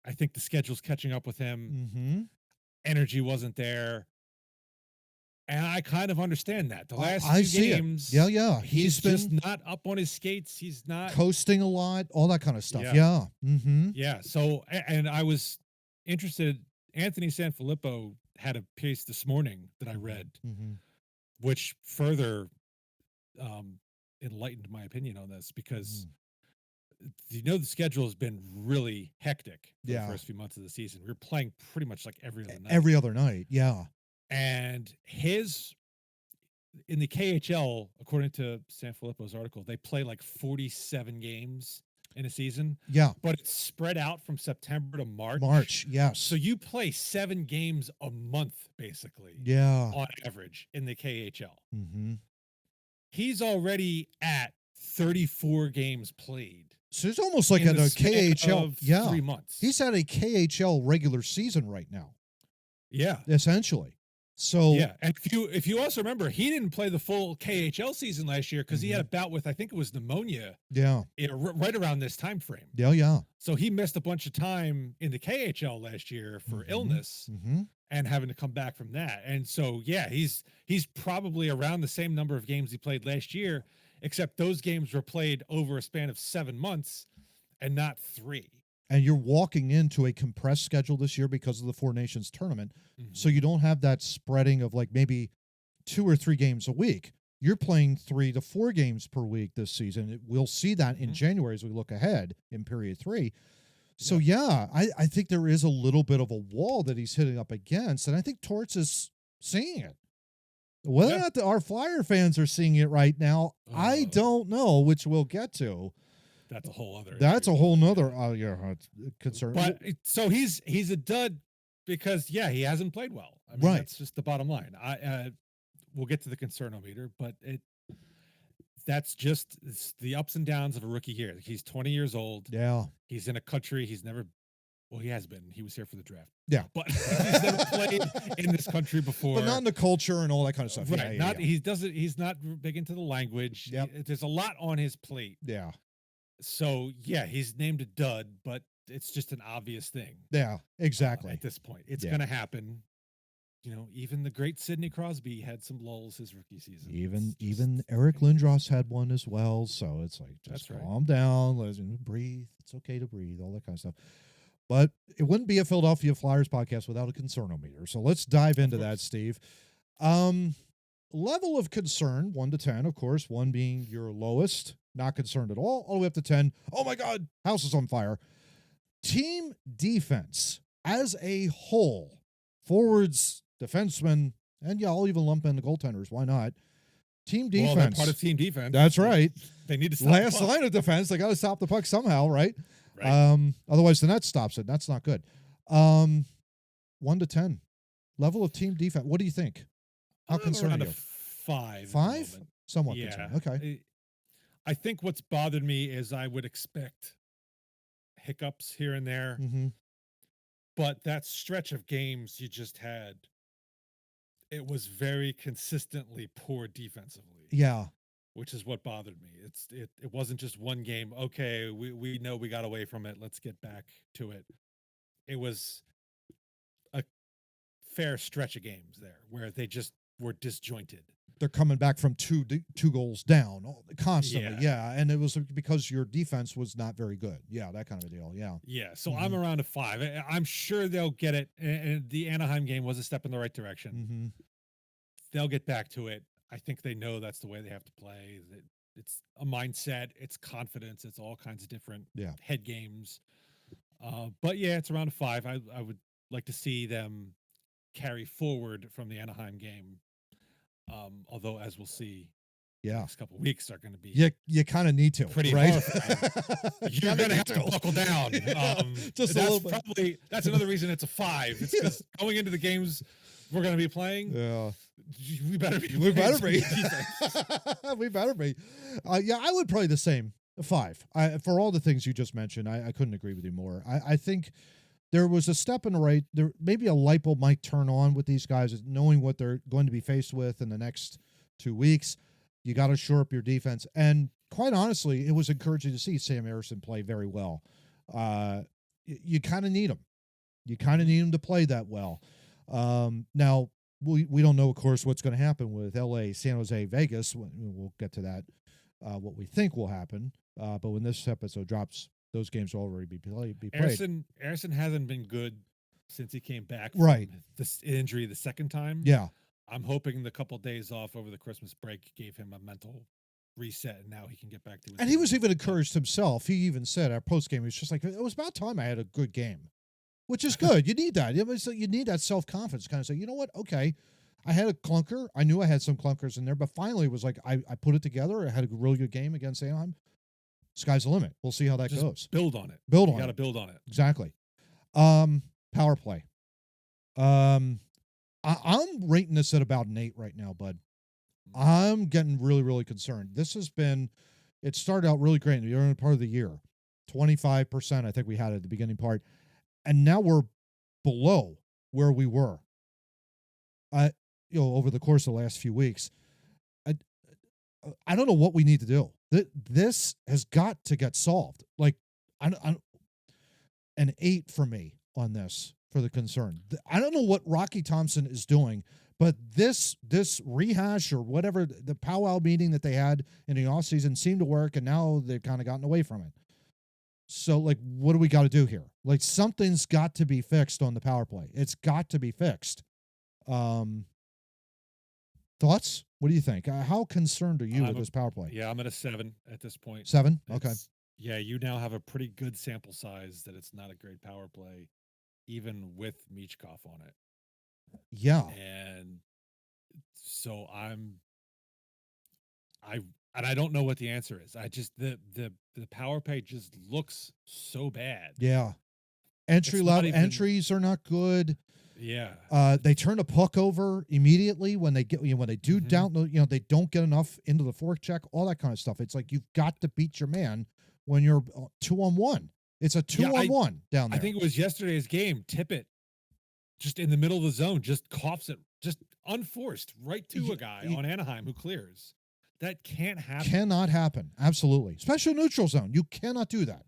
[SPEAKER 2] I think the schedule's catching up with him.
[SPEAKER 1] Mm-hmm.
[SPEAKER 2] Energy wasn't there. And I kind of understand that. The last
[SPEAKER 1] I
[SPEAKER 2] few
[SPEAKER 1] see
[SPEAKER 2] games,
[SPEAKER 1] it. Yeah.
[SPEAKER 2] he's
[SPEAKER 1] been
[SPEAKER 2] just not up on his skates. He's not
[SPEAKER 1] coasting a lot, all that kind of stuff.
[SPEAKER 2] Yeah.
[SPEAKER 1] Yeah. Mm-hmm.
[SPEAKER 2] Yeah. So, and I was interested. Anthony Sanfilippo had a piece this morning that I read, which further enlightened my opinion on this, because the schedule has been really hectic for the first few months of the season. We're playing pretty much like every other night.
[SPEAKER 1] Every other night, yeah.
[SPEAKER 2] And in the KHL, according to Sanfilippo's article, they play like 47 games in a season.
[SPEAKER 1] Yeah.
[SPEAKER 2] But it's spread out from September to March.
[SPEAKER 1] March, yes.
[SPEAKER 2] So you play 7 games a month, basically.
[SPEAKER 1] Yeah.
[SPEAKER 2] On average in the KHL.
[SPEAKER 1] Mm-hmm.
[SPEAKER 2] He's already at 34 games played.
[SPEAKER 1] So it's almost like at a KHL. Yeah.
[SPEAKER 2] 3 months.
[SPEAKER 1] He's at a KHL regular season right now.
[SPEAKER 2] Yeah.
[SPEAKER 1] Essentially. So
[SPEAKER 2] yeah, and if you also remember, he didn't play the full KHL season last year because he had a bout with, I think it was pneumonia.
[SPEAKER 1] Yeah,
[SPEAKER 2] right around this time frame.
[SPEAKER 1] Yeah.
[SPEAKER 2] So he missed a bunch of time in the KHL last year for illness and having to come back from that. And so he's probably around the same number of games he played last year, except those games were played over a span of 7 months and not 3.
[SPEAKER 1] And you're walking into a compressed schedule this year because of the Four Nations tournament. So you don't have that spreading of like maybe 2 or 3 games a week. You're playing 3 to 4 games per week this season. We'll see that in January as we look ahead in period 3. So I think there is a little bit of a wall that he's hitting up against. And I think Torts is seeing it. Whether or not our Flyer fans are seeing it right now, I don't know, which we'll get to.
[SPEAKER 2] That's a whole other.
[SPEAKER 1] That's a whole nother concern.
[SPEAKER 2] But so he's a dud because he hasn't played well. I mean,
[SPEAKER 1] Right.
[SPEAKER 2] that's just the bottom line. We'll get to the concernometer, but that's just it's the ups and downs of a rookie here. He's 20 years old.
[SPEAKER 1] Yeah.
[SPEAKER 2] He's in a country he's never. Well, he has been. He was here for the draft.
[SPEAKER 1] Yeah.
[SPEAKER 2] But he's never played in this country before.
[SPEAKER 1] But not in the culture and all that kind of stuff.
[SPEAKER 2] Right.
[SPEAKER 1] Yeah.
[SPEAKER 2] He's not big into the language.
[SPEAKER 1] Yep.
[SPEAKER 2] There's a lot on his plate.
[SPEAKER 1] Yeah.
[SPEAKER 2] So yeah, he's named a dud, but it's just an obvious thing.
[SPEAKER 1] Yeah, exactly.
[SPEAKER 2] At this point, it's going to happen. Even the great Sidney Crosby had some lulls his rookie season.
[SPEAKER 1] Even Eric Lindros had one as well. So it's like, just calm down, breathe. It's okay to breathe, all that kind of stuff. But it wouldn't be a Philadelphia Flyers podcast without a concernometer. So let's dive into that, Steve. Level of concern, 1 to 10, of course, 1 being your lowest, not concerned at all the way up to 10. Oh my God, house is on fire. Team defense as a whole, forwards, defensemen, and I'll even lump in the goaltenders. Why not? Team defense.
[SPEAKER 2] Well, they're part of team defense.
[SPEAKER 1] That's right.
[SPEAKER 2] They need to stop
[SPEAKER 1] last
[SPEAKER 2] the puck.
[SPEAKER 1] line of defense. They got to stop the puck somehow, right?
[SPEAKER 2] Right.
[SPEAKER 1] Otherwise, the net stops it. That's not good. 1 to 10, level of team defense. What do you think? How concerned are you?
[SPEAKER 2] 5.
[SPEAKER 1] 5? Somewhat
[SPEAKER 2] Yeah.
[SPEAKER 1] concerned. Okay.
[SPEAKER 2] I think what's bothered me is I would expect hiccups here and there, but that stretch of games you just had, it was very consistently poor defensively.
[SPEAKER 1] Yeah.
[SPEAKER 2] Which is what bothered me. It wasn't just one game. Okay, we know we got away from it. Let's get back to it. It was a fair stretch of games there where they just were disjointed.
[SPEAKER 1] They're coming back from two goals down constantly. Yeah. And it was because your defense was not very good. Yeah, that kind of a deal. Yeah.
[SPEAKER 2] Yeah. So I'm around a 5. I'm sure they'll get it. And the Anaheim game was a step in the right direction. They'll get back to it. I think they know that's the way they have to play. It's a mindset. It's confidence. It's all kinds of different head games. But yeah, it's around a 5. I would like to see them carry forward from the Anaheim game. Although, as we'll see, the next couple of weeks are going to be
[SPEAKER 1] you kind of need to,
[SPEAKER 2] pretty
[SPEAKER 1] right?
[SPEAKER 2] You're going to have to buckle down.
[SPEAKER 1] Just a little bit.
[SPEAKER 2] Probably that's another reason it's a 5. It's because going into the games we're going to be playing.
[SPEAKER 1] Yeah.
[SPEAKER 2] We better be.
[SPEAKER 1] We better be. We better be. I would probably the same. 5. For all the things you just mentioned, I couldn't agree with you more. I think there was a step in the right. There maybe a light bulb might turn on with these guys, knowing what they're going to be faced with in the next 2 weeks. You got to shore up your defense, and quite honestly, it was encouraging to see Sam Harrison play very well. You kind of need him. You kind of need him to play that well. Now. We don't know, of course, what's going to happen with L.A., San Jose, Vegas. We'll get to that, what we think will happen. But when this episode drops, those games will already be played.
[SPEAKER 2] Harrison hasn't been good since he came back
[SPEAKER 1] from
[SPEAKER 2] this injury the second time.
[SPEAKER 1] Yeah.
[SPEAKER 2] I'm hoping the couple days off over the Christmas break gave him a mental reset, and now he can get back to it.
[SPEAKER 1] And he was even encouraged himself. He even said our post-game, he was just like, it was about time I had a good game. Which is good. You need that. You need that self-confidence. Kind of say, you know what? Okay, I had a clunker. I knew I had some clunkers in there, but finally it was like I put it together. I had a really good game against Anaheim. Sky's the limit. We'll see how that goes.
[SPEAKER 2] Build on it.
[SPEAKER 1] You
[SPEAKER 2] got to build on it.
[SPEAKER 1] Exactly. Power play. I'm rating this at about an 8 right now, bud. I'm getting really, really concerned. This has been. It started out really great in the early part of the year. 25%, I think we had at the beginning part. And now we're below where we were, over the course of the last few weeks. I don't know what we need to do. This has got to get solved. Like, an 8 for me on this for the concern. I don't know what Rocky Thompson is doing, but this rehash or whatever, the powwow meeting that they had in the offseason seemed to work, and now they've kind of gotten away from it. So, like, what do we got to do here? Like, something's got to be fixed on the power play. It's got to be fixed. Thoughts? What do you think? How concerned are you with this power play?
[SPEAKER 2] Yeah, I'm at a 7 at this point.
[SPEAKER 1] 7? Okay.
[SPEAKER 2] Yeah, you now have a pretty good sample size that it's not a great power play, even with Michkov on it.
[SPEAKER 1] Yeah.
[SPEAKER 2] And so I don't know what the answer is. I just the power play just looks so bad.
[SPEAKER 1] Yeah. Entries are not good.
[SPEAKER 2] Yeah.
[SPEAKER 1] They turn the puck over immediately when they get when they do down. They don't get enough into the forecheck, all that kind of stuff. It's like you've got to beat your man when you're 2-on-1. It's a 2-on-1 down there.
[SPEAKER 2] I think it was yesterday's game. Tippett, just in the middle of the zone, just coughs it, just unforced, right to a guy on Anaheim who clears. That can't happen.
[SPEAKER 1] Cannot happen. Absolutely. Special neutral zone. You cannot do that.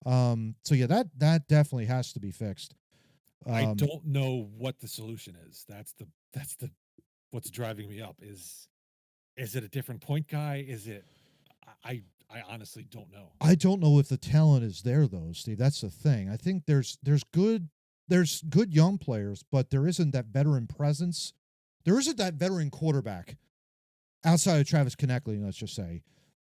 [SPEAKER 1] So yeah, that definitely has to be fixed.
[SPEAKER 2] I don't know what the solution is. That's the what's driving me up. Is it a different point guy? Is it I honestly don't know.
[SPEAKER 1] I don't know if the talent is there though, Steve. That's the thing. I think there's good young players, but there isn't that veteran presence. There isn't that veteran quarterback outside of Travis Konechny, let's just say,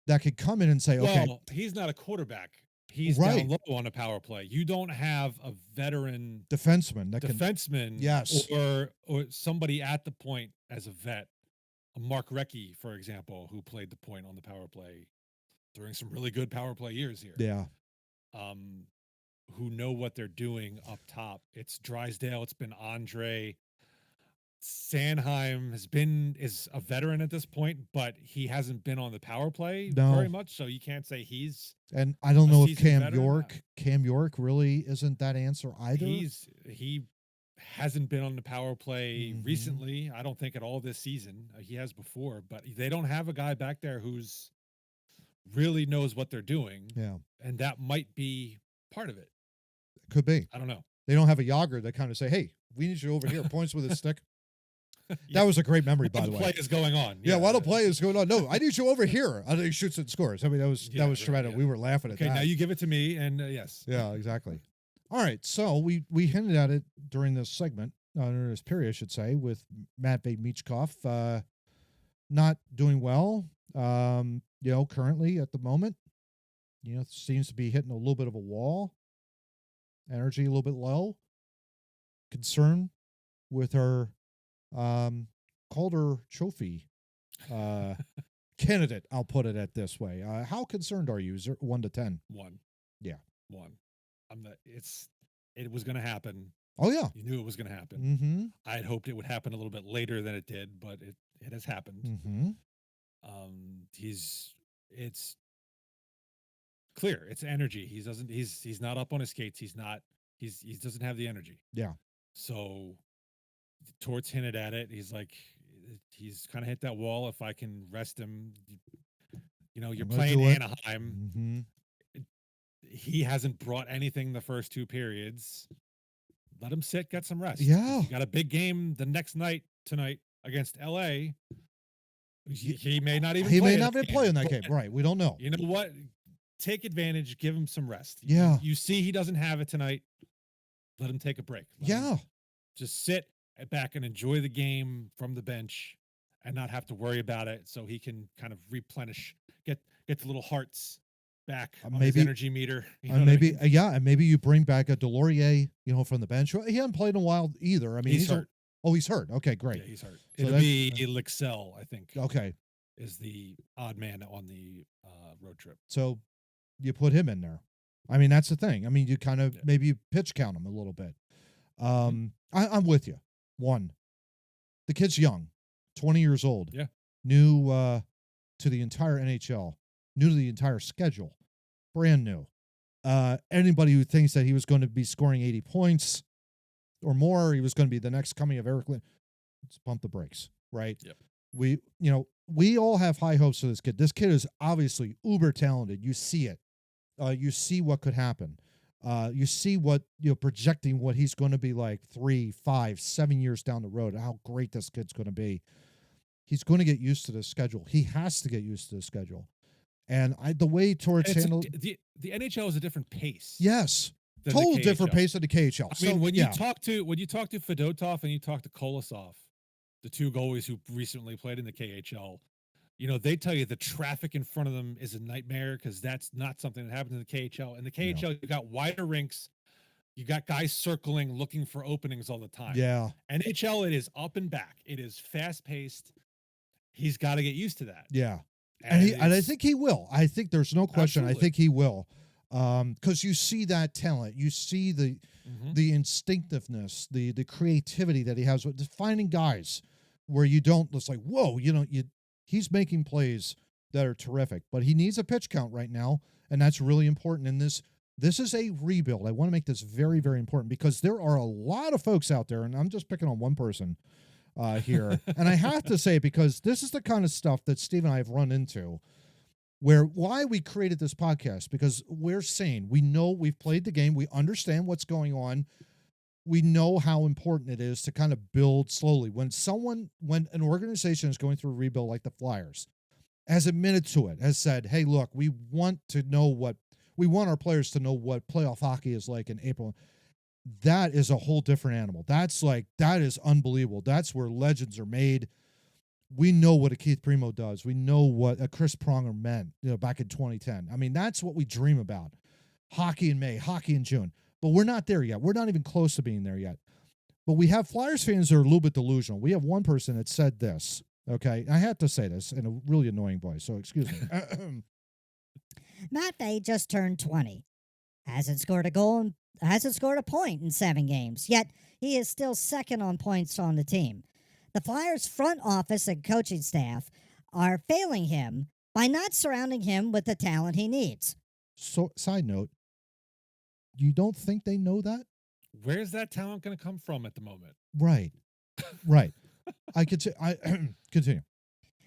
[SPEAKER 1] that could come in and say, okay.
[SPEAKER 2] Well, he's not a quarterback. He's down low on a power play. You don't have a veteran
[SPEAKER 1] defenseman
[SPEAKER 2] yes, or somebody at the point as a vet. A Mark Recchi, for example, who played the point on the power play during some really good power play years here.
[SPEAKER 1] Yeah.
[SPEAKER 2] Who know what they're doing up top. It's Drysdale. It's been Andrae. Sanheim is a veteran at this point, but he hasn't been on the power play very much, so you can't say he's.
[SPEAKER 1] And I don't know if Cam York really isn't that answer either.
[SPEAKER 2] He hasn't been on the power play recently. I don't think at all this season. He has before, but they don't have a guy back there who's really knows what they're doing.
[SPEAKER 1] Yeah,
[SPEAKER 2] and that might be part of it.
[SPEAKER 1] Could be.
[SPEAKER 2] I don't know.
[SPEAKER 1] They don't have a Yager that kind of say, "Hey, we need you over here." Points with his stick. That was a great memory, by the way.
[SPEAKER 2] Play is going on.
[SPEAKER 1] Yeah, while the play is going on. No, I need you over here. I think he shoots and scores. I mean, that was tremendous. Yeah. We were laughing at that.
[SPEAKER 2] Okay, now you give it to me, and yes.
[SPEAKER 1] Yeah, exactly. All right, so we hinted at it during this segment, during this period, I should say, with Matvei Michkov not doing well. Currently at the moment, seems to be hitting a little bit of a wall. Energy a little bit low. Concern with her Calder Trophy candidate. I'll put it at this way. How concerned are you? Is it 1 to 10?
[SPEAKER 2] 1.
[SPEAKER 1] Yeah,
[SPEAKER 2] 1. It was going to happen.
[SPEAKER 1] Oh yeah,
[SPEAKER 2] you knew it was going to happen.
[SPEAKER 1] Mm-hmm.
[SPEAKER 2] I had hoped it would happen a little bit later than it did, but it has happened.
[SPEAKER 1] Mm-hmm.
[SPEAKER 2] It's clear. It's energy. He's not up on his skates. He doesn't have the energy.
[SPEAKER 1] Yeah.
[SPEAKER 2] So Torts hinted at it. He's like, he's kind of hit that wall. If I can rest him, you're playing Anaheim.
[SPEAKER 1] Mm-hmm.
[SPEAKER 2] He hasn't brought anything the first 2 periods. Let him sit, get some rest.
[SPEAKER 1] Yeah.
[SPEAKER 2] He got a big game the next night tonight against LA. He may not even play in that game.
[SPEAKER 1] Right. We don't know.
[SPEAKER 2] You know what? Take advantage, give him some rest.
[SPEAKER 1] Yeah.
[SPEAKER 2] You see he doesn't have it tonight. Let him take a break. Let him just sit back and enjoy the game from the bench and not have to worry about it, so he can kind of replenish, get the little hearts back on his energy meter.
[SPEAKER 1] And maybe you bring back a Delorier, from the bench. He hasn't played in a while either. I mean,
[SPEAKER 2] he's hurt.
[SPEAKER 1] He's hurt. Okay, great.
[SPEAKER 2] Yeah, he's hurt. It'll be Lixell, I think.
[SPEAKER 1] Okay.
[SPEAKER 2] Is the odd man on the road trip.
[SPEAKER 1] So you put him in there. I mean, that's the thing. I mean, you kind of maybe you pitch count him a little bit. I'm with you. 1, the kid's young, 20 years old.
[SPEAKER 2] Yeah.
[SPEAKER 1] New to the entire NHL, new to the entire schedule, brand new. Anybody who thinks that he was going to be scoring 80 points or more, he was going to be the next coming of Eric Lynn, let's pump the brakes, right?
[SPEAKER 2] Yep.
[SPEAKER 1] We all have high hopes for this kid. This kid is obviously uber talented. You see it. You see what could happen. You see what, projecting what he's going to be like 3, 5, 7 years down the road, how great this kid's going to be. He's going to get used to the schedule. He has to get used to the schedule. And the way Torts handled
[SPEAKER 2] the NHL is a different pace.
[SPEAKER 1] Yes. Total different pace than the KHL.
[SPEAKER 2] I mean, when you talk to Fedotov and you talk to Kolosov, the 2 goalies who recently played in the KHL, they tell you the traffic in front of them is a nightmare because that's not something that happens in the KHL. In the KHL, you got wider rinks. You got guys circling, looking for openings all the time.
[SPEAKER 1] Yeah.
[SPEAKER 2] NHL, it is up and back. It is fast-paced. He's got to get used to that.
[SPEAKER 1] Yeah. And I think he will. I think there's no question. Absolutely. I think he will. Because you see that talent, you see the instinctiveness, the creativity that he has with finding guys where you don't. It's like, whoa, he's making plays that are terrific, but he needs a pitch count right now, and that's really important in this. This is a rebuild. I want to make this very, very important because there are a lot of folks out there, and I'm just picking on one person here, and I have to say it because this is the kind of stuff that Steve and I have run into. Why we created this podcast, because we're sane. We know we've played the game. We understand what's going on. We know how important it is to kind of build slowly. When an organization is going through a rebuild like the Flyers has admitted to it, has said, hey, look, we want our players to know what playoff hockey is like in April. That is a whole different animal. That is unbelievable. That's where legends are made. We know what a Keith Primo does. We know what a Chris Pronger meant, back in 2010. I mean, that's what we dream about. Hockey in May, hockey in June. But we're not there yet. We're not even close to being there yet. But we have Flyers fans that are a little bit delusional. We have one person that said this, okay? I had to say this in a really annoying voice, so excuse me.
[SPEAKER 3] Matvey just turned 20. Hasn't scored a point in 7 games, yet he is still second on points on the team. The Flyers' front office and coaching staff are failing him by not surrounding him with the talent he needs.
[SPEAKER 1] So, side note, you don't think they know that?
[SPEAKER 2] Where's that talent going to come from at the moment?
[SPEAKER 1] Right. I continue.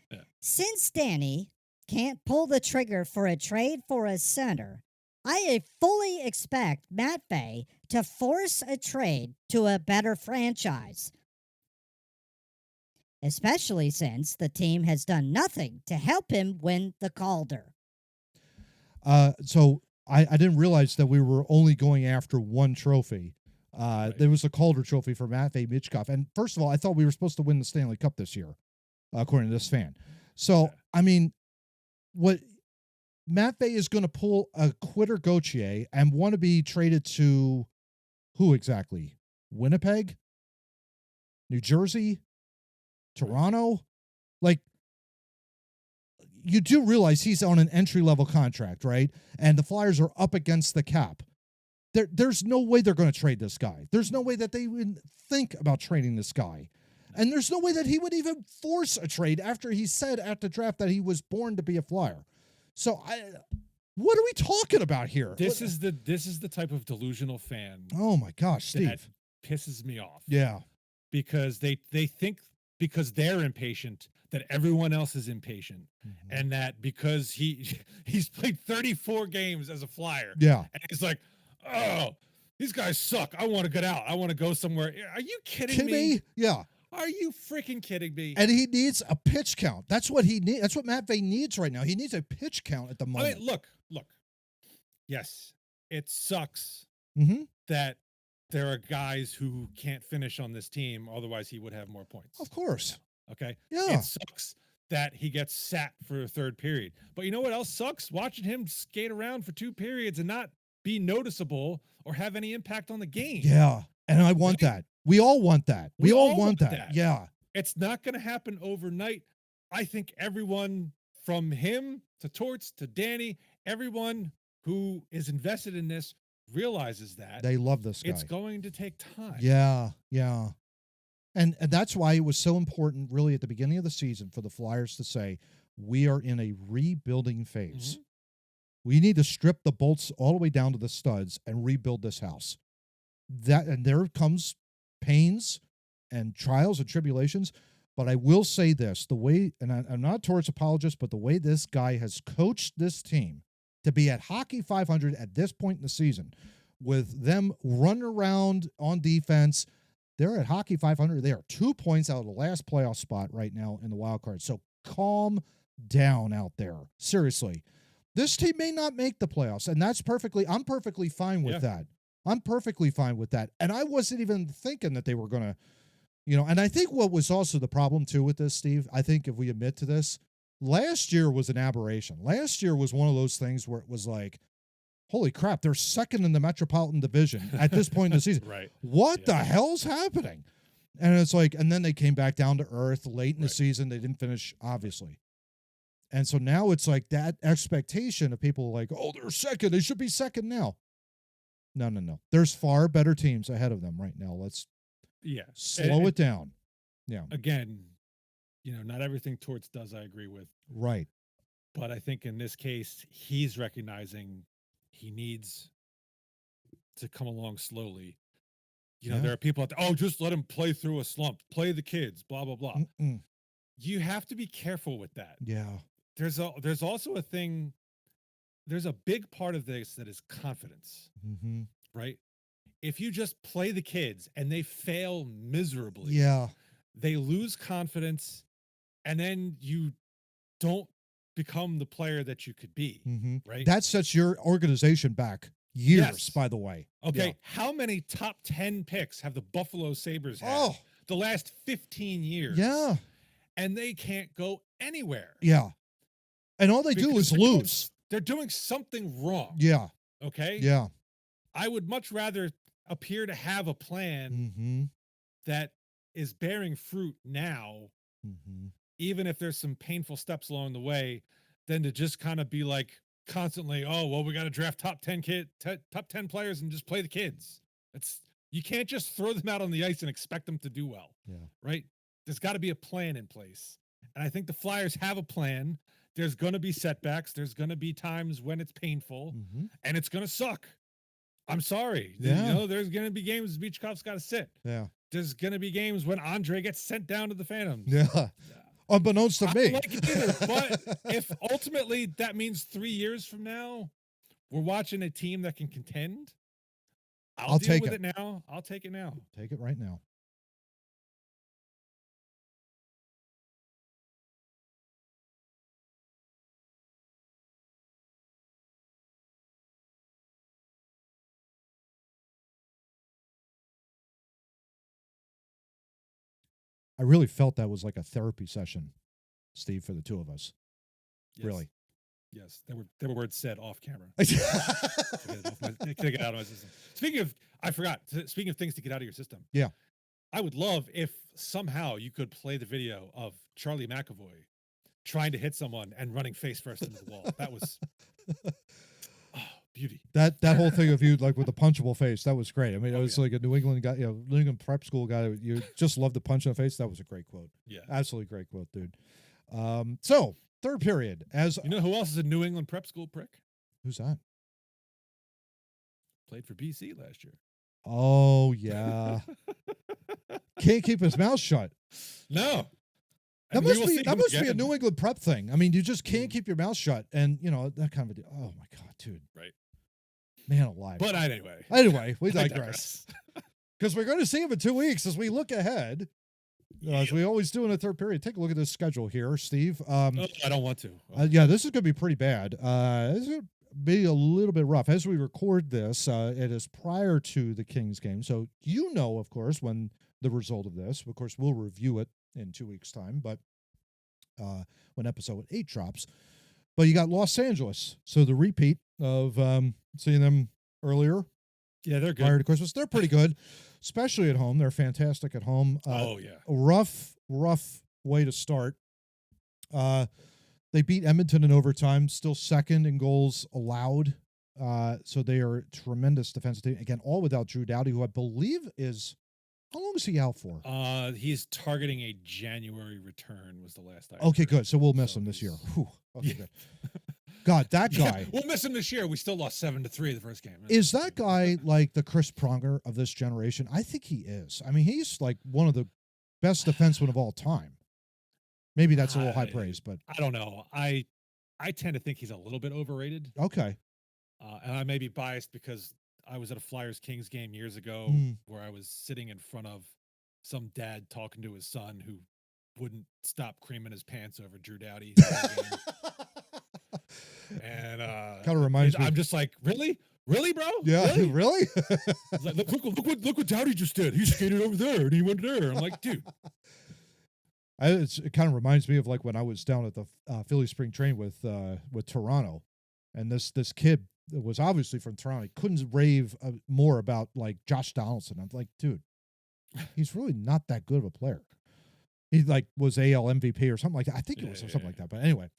[SPEAKER 2] Yeah.
[SPEAKER 3] Since Danny can't pull the trigger for a trade for a center, I fully expect Matvey to force a trade to a better franchise, especially since the team has done nothing to help him win the Calder.
[SPEAKER 1] So I didn't realize that we were only going after one trophy.
[SPEAKER 2] Right.
[SPEAKER 1] There was a Calder trophy for Matvey Michkov. And first of all, I thought we were supposed to win the Stanley Cup this year, according to this fan. So, I mean, what Matvey is going to pull a quitter Gauthier and want to be traded to who exactly? Winnipeg? New Jersey? Toronto? Like, you do realize he's on an entry-level contract, right? And the Flyers are up against the cap. There's no way they're going to trade this guy. There's no way that they would think about trading this guy. And there's no way that he would even force a trade after he said at the draft that he was born to be a Flyer. So, what are we talking about here?
[SPEAKER 2] This is the type of delusional fan.
[SPEAKER 1] Oh, my gosh, Steve.
[SPEAKER 2] That pisses me off.
[SPEAKER 1] Yeah.
[SPEAKER 2] Because they think because they're impatient that everyone else is impatient, and that because he's played 34 games as a Flyer,
[SPEAKER 1] yeah,
[SPEAKER 2] and he's like, oh, these guys suck. I want to get out. I want to go somewhere. Are you kidding me?
[SPEAKER 1] Yeah.
[SPEAKER 2] Are you freaking kidding me?
[SPEAKER 1] And he needs a pitch count. That's what he needs. That's what Matvey needs right now. He needs a pitch count at the moment.
[SPEAKER 2] I mean, look. Yes, it sucks that there are guys who can't finish on this team. Otherwise, he would have more points.
[SPEAKER 1] Of course.
[SPEAKER 2] Okay.
[SPEAKER 1] Yeah.
[SPEAKER 2] It sucks that he gets sat for a third period. But you know what else sucks? Watching him skate around for 2 periods and not be noticeable or have any impact on the game.
[SPEAKER 1] Yeah. And I want that. We all want that. We all want that. Yeah.
[SPEAKER 2] It's not going to happen overnight. I think everyone from him to Torts to Danny, everyone who is invested in this realizes that.
[SPEAKER 1] They love this guy.
[SPEAKER 2] It's going to take time.
[SPEAKER 1] Yeah. Yeah. And that's why it was so important, really, at the beginning of the season for the Flyers to say, we are in a rebuilding phase. We need to strip the bolts all the way down to the studs and rebuild this house. And there comes pains and trials and tribulations. But I will say this, the way, and I'm not a Torts apologist, but the way this guy has coached this team to be at Hockey 500 at this point in the season, with them running around on defense, they're at Hockey 500. They are 2 points out of the last playoff spot right now in the wild card. So calm down out there. Seriously. This team may not make the playoffs, and I'm perfectly fine with that. I'm perfectly fine with that. And I wasn't even thinking that they were going to, and I think what was also the problem too with this, Steve, I think if we admit to this, last year was an aberration. Last year was one of those things where it was like, holy crap, they're second in the Metropolitan Division at this point in the season.
[SPEAKER 2] Right.
[SPEAKER 1] What the hell's happening? And it's like, and then they came back down to earth late in the season. They didn't finish, obviously. And so now it's like that expectation of people like, oh, they're second. They should be second now. No. There's far better teams ahead of them right now. Let's slow it down. Yeah.
[SPEAKER 2] Again, not everything Torts does I agree with.
[SPEAKER 1] Right.
[SPEAKER 2] But I think in this case, he's recognizing he needs to come along slowly. There are people out there, oh, just let him play through a slump. Play the kids, blah, blah, blah. You have to be careful with that.
[SPEAKER 1] Yeah.
[SPEAKER 2] There's also a thing, there's a big part of this that is confidence, right? If you just play the kids and they fail miserably, they lose confidence, and then you don't become the player that you could be, right?
[SPEAKER 1] That sets your organization back years, by the way.
[SPEAKER 2] Okay, how many top 10 picks have the Buffalo Sabres had the last 15 years?
[SPEAKER 1] Yeah.
[SPEAKER 2] And they can't go anywhere.
[SPEAKER 1] Yeah. And all they do is lose.
[SPEAKER 2] They're doing something wrong.
[SPEAKER 1] Yeah.
[SPEAKER 2] Okay?
[SPEAKER 1] Yeah.
[SPEAKER 2] I would much rather appear to have a plan that is bearing fruit now, even if there's some painful steps along the way, than to just kind of be like constantly, oh, well, we got to draft top 10 players and just play the kids. You can't just throw them out on the ice and expect them to do well.
[SPEAKER 1] Yeah.
[SPEAKER 2] Right? There's got to be a plan in place. And I think the Flyers have a plan. There's going to be setbacks. There's going to be times when it's painful and it's going to suck. I'm sorry.
[SPEAKER 1] Yeah.
[SPEAKER 2] There's going to be games Bichkov's got to sit.
[SPEAKER 1] Yeah.
[SPEAKER 2] There's going to be games when Andrae gets sent down to the Phantoms.
[SPEAKER 1] Yeah. Unbeknownst to me.
[SPEAKER 2] I don't like it either, but if ultimately that means 3 years from now, we're watching a team that can contend, I'll deal
[SPEAKER 1] take
[SPEAKER 2] with it now. I'll take it now.
[SPEAKER 1] Take it right now. I really felt that was like a therapy session, Steve, for the two of us.
[SPEAKER 2] Yes.
[SPEAKER 1] Really.
[SPEAKER 2] Yes, there were words said off camera. To get out of my system. Speaking of things to get out of your system.
[SPEAKER 1] Yeah.
[SPEAKER 2] I would love if somehow you could play the video of Charlie McAvoy trying to hit someone and running face first into the wall. That was beauty.
[SPEAKER 1] That whole thing of you like with the punchable face, that was great. I mean, it was like a New England guy, New England prep school guy. You just love the punch in the face. That was a great quote.
[SPEAKER 2] Yeah, absolutely
[SPEAKER 1] great quote, dude. So third period, as
[SPEAKER 2] you know, who else is a New England prep school prick?
[SPEAKER 1] Who's that?
[SPEAKER 2] Played for BC last year.
[SPEAKER 1] Oh yeah, can't keep his mouth shut.
[SPEAKER 2] No.
[SPEAKER 1] That must be a New England prep thing. I mean, you just can't keep your mouth shut, and that kind of a deal. Oh my god, dude!
[SPEAKER 2] Right,
[SPEAKER 1] man alive.
[SPEAKER 2] But anyway,
[SPEAKER 1] we digress because we're going to see him in 2 weeks as we look ahead, as we always do in the third period. Take a look at this schedule here, Steve.
[SPEAKER 2] I don't want to.
[SPEAKER 1] Yeah, this is going to be pretty bad. This is going to be a little bit rough as we record this. It is prior to the Kings game, so of course, when the result of this. Of course, we'll review it in 2 weeks' time, but when episode 8 drops. But you got Los Angeles, so the repeat of seeing them earlier.
[SPEAKER 2] Yeah, they're good.
[SPEAKER 1] Prior to Christmas, they're pretty good, especially at home. They're fantastic at home.
[SPEAKER 2] Oh yeah,
[SPEAKER 1] rough way to start. They beat Edmonton in overtime, still second in goals allowed. So they are a tremendous defensive team. Again, all without Drew Doughty, who I believe is. How long is he out for?
[SPEAKER 2] He's targeting a January return was the last I heard.
[SPEAKER 1] Okay, good. So we'll miss him this year. Whew. Okay, good. God, that guy.
[SPEAKER 2] We'll miss him this year. We still lost 7-3 the first game.
[SPEAKER 1] Is that guy like the Chris Pronger of this generation? I think he is. I mean, he's like one of the best defensemen of all time. Maybe that's a little high praise, but
[SPEAKER 2] I don't know. I tend to think he's a little bit overrated.
[SPEAKER 1] Okay.
[SPEAKER 2] And I may be biased because I was at a Flyers-Kings game years ago where I was sitting in front of some dad talking to his son who wouldn't stop creaming his pants over Drew Doughty. And
[SPEAKER 1] kind of reminds me.
[SPEAKER 2] I'm just like, really, bro?
[SPEAKER 1] Yeah, really?
[SPEAKER 2] Like, look what Doughty just did. He skated over there and he went there. I'm like, dude.
[SPEAKER 1] It kind of reminds me of like when I was down at the Philly spring train with Toronto, and this kid that was obviously from Toronto. He couldn't rave more about like Josh Donaldson. I'm like, dude, he's really not that good of a player. He like was AL MVP or something like that. I think it was something like that. But anyway,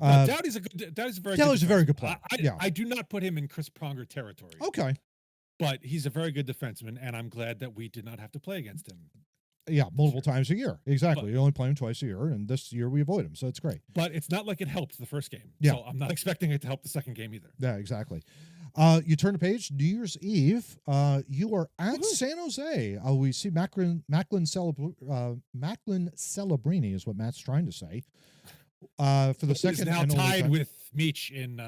[SPEAKER 2] Doughty's a very good
[SPEAKER 1] player.
[SPEAKER 2] I do not put him in Chris Pronger territory.
[SPEAKER 1] Okay.
[SPEAKER 2] But he's a very good defenseman, and I'm glad that we did not have to play against him.
[SPEAKER 1] Yeah, multiple times a year. Exactly. You only play him twice a year, and this year we avoid him, so it's great.
[SPEAKER 2] But it's not like it helped the first game.
[SPEAKER 1] Yeah.
[SPEAKER 2] So I'm not expecting it to help the second game either.
[SPEAKER 1] Yeah, exactly. You turn the page, New Year's Eve. You are at San Jose. We see Macklin Celebrini is what Matt's trying to say. For the second,
[SPEAKER 2] now tied with Meach in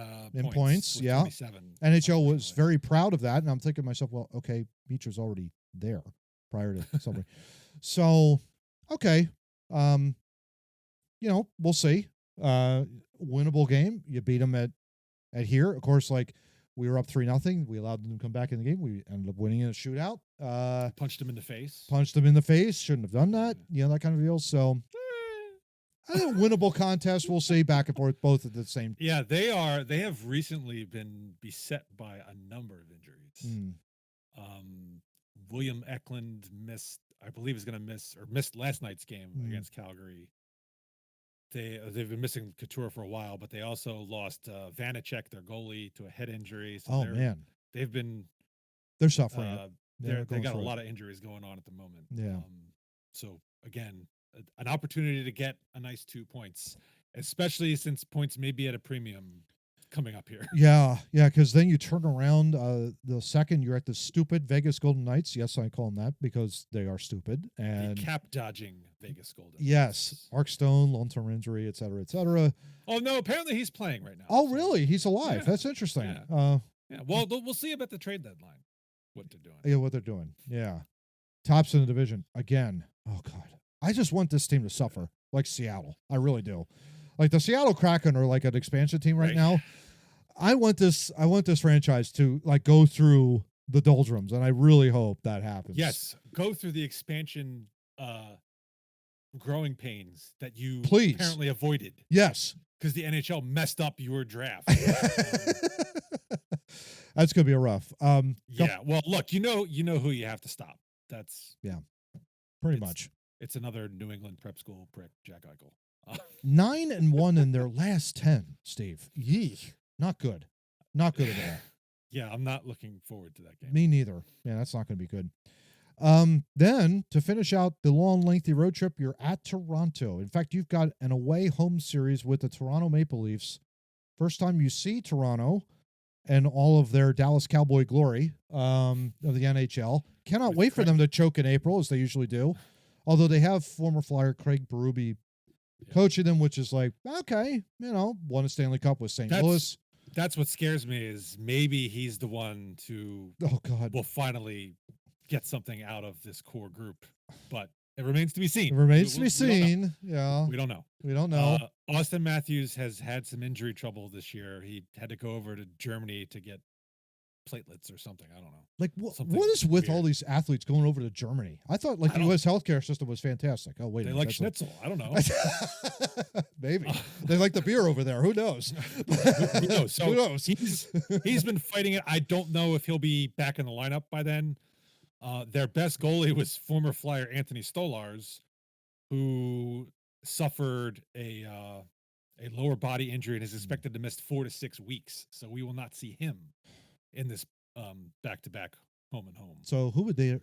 [SPEAKER 2] points.
[SPEAKER 1] Yeah.
[SPEAKER 2] 27.
[SPEAKER 1] NHL was very proud of that, and I'm thinking to myself, well, okay, Meach was already there prior to somebody. So, okay, we'll see. Winnable game. You beat them at here. Of course, like we were up 3-0. We allowed them to come back in the game. We ended up winning in a shootout.
[SPEAKER 2] Punched them in the face.
[SPEAKER 1] Shouldn't have done that. That kind of deal. So. I think a winnable contest. We'll see back and forth, both at the same.
[SPEAKER 2] Yeah, they are. They have recently been beset by a number of injuries. William Eklund missed. I believe is going to missed last night's game against Calgary. They've been missing Couture for a while, but they also lost Vanacek, their goalie, to a head injury. So
[SPEAKER 1] man,
[SPEAKER 2] they're
[SPEAKER 1] suffering.
[SPEAKER 2] They got a lot of injuries going on at the moment.
[SPEAKER 1] Yeah.
[SPEAKER 2] So again, an opportunity to get a nice 2 points, especially since points may be at a premium coming up here.
[SPEAKER 1] Yeah, because then you turn around the second you're at the stupid Vegas Golden Knights. Yes, I call them that because they are stupid. And
[SPEAKER 2] the cap-dodging Vegas Golden
[SPEAKER 1] Yes,
[SPEAKER 2] Knights.
[SPEAKER 1] Mark Stone, long-term injury, et cetera, et cetera.
[SPEAKER 2] Oh, no, apparently he's playing right now.
[SPEAKER 1] Oh, really? He's alive. Yeah. That's interesting.
[SPEAKER 2] Yeah. Well, we'll see about the trade deadline, what they're doing.
[SPEAKER 1] Yeah, what they're doing. Yeah. Tops in the division. Again. Oh, God. I just want this team to suffer like Seattle. I really do. Like the Seattle Kraken are like an expansion team right now. I want this franchise to like go through the doldrums, and I really hope that happens.
[SPEAKER 2] Yes, go through the expansion growing pains that you apparently avoided.
[SPEAKER 1] Yes.
[SPEAKER 2] Because the NHL messed up your draft.
[SPEAKER 1] That's gonna be a rough.
[SPEAKER 2] Yeah. Well, look, you know who you have to stop. That's
[SPEAKER 1] pretty much.
[SPEAKER 2] It's another New England prep school prick, Jack Eichel.
[SPEAKER 1] 9-1 in their last 10, Steve. Yee. Not good. Not good at all.
[SPEAKER 2] Yeah, I'm not looking forward to that game.
[SPEAKER 1] Me neither. Yeah, that's not going to be good. Then, to finish out the long, lengthy road trip, you're at Toronto. In fact, you've got an away-home series with the Toronto Maple Leafs. First time you see Toronto and all of their Dallas Cowboy glory of the NHL. Cannot wait for them to choke in April, as they usually do. Although they have former Flyer Craig Berube coaching them, which is like, okay, won a Stanley Cup with St. Louis.
[SPEAKER 2] That's what scares me is maybe he's the one will finally get something out of this core group. But it remains to be seen.
[SPEAKER 1] It remains to be seen. Yeah.
[SPEAKER 2] We don't know.
[SPEAKER 1] We don't know.
[SPEAKER 2] Austin Matthews has had some injury trouble this year. He had to go over to Germany to get platelets or something. I don't know.
[SPEAKER 1] Like, what is with all these athletes going over to Germany? I thought the U.S. healthcare system was fantasc. Oh, wait.
[SPEAKER 2] They like schnitzel. I don't know.
[SPEAKER 1] Maybe. They like the beer over there. Who knows?
[SPEAKER 2] Who knows? So who knows? He's been fighting it. I don't know if he'll be back in the lineup by then. Their best goalie was former Flyer Anthony Stolars, who suffered a lower body injury and is expected to miss 4 to 6 weeks. So we will not see him in this back-to-back home and home.
[SPEAKER 1] So who would they?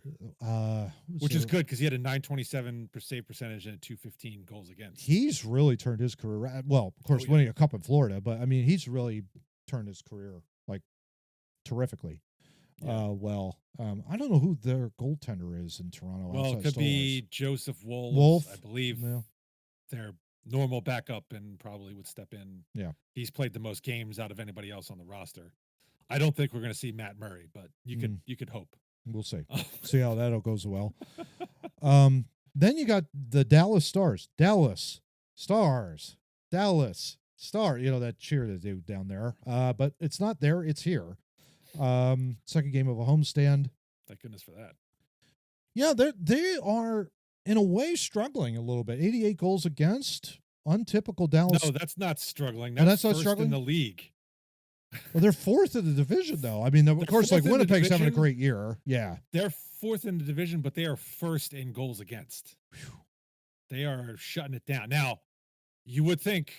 [SPEAKER 2] Which is good because he had a .927 save percentage and a .215 goals against.
[SPEAKER 1] He's really turned his career around. Well, of course, winning a cup in Florida, but I mean, he's really turned his career like terrifically.
[SPEAKER 2] Yeah.
[SPEAKER 1] I don't know who their goaltender is in Toronto.
[SPEAKER 2] Well, it could be Joseph
[SPEAKER 1] Wolf.
[SPEAKER 2] I believe their normal backup and probably would step in.
[SPEAKER 1] Yeah,
[SPEAKER 2] he's played the most games out of anybody else on the roster. I don't think we're going to see Matt Murray, but you could hope.
[SPEAKER 1] We'll see. See how that goes well. Then you got the Dallas Stars. Dallas Stars. That cheer they do down there. But it's not there. It's here. Second game of a homestand.
[SPEAKER 2] Thank goodness for that.
[SPEAKER 1] Yeah, they are in a way struggling a little bit. 88 goals against. Untypical Dallas.
[SPEAKER 2] No, that's not struggling.
[SPEAKER 1] That's not
[SPEAKER 2] first
[SPEAKER 1] struggling
[SPEAKER 2] in the league.
[SPEAKER 1] Well, they're fourth in the division, though. I mean, of course, like Winnipeg's having a great year. Yeah,
[SPEAKER 2] they're fourth in the division, but they are first in goals against. They are shutting it down. Now, you would think,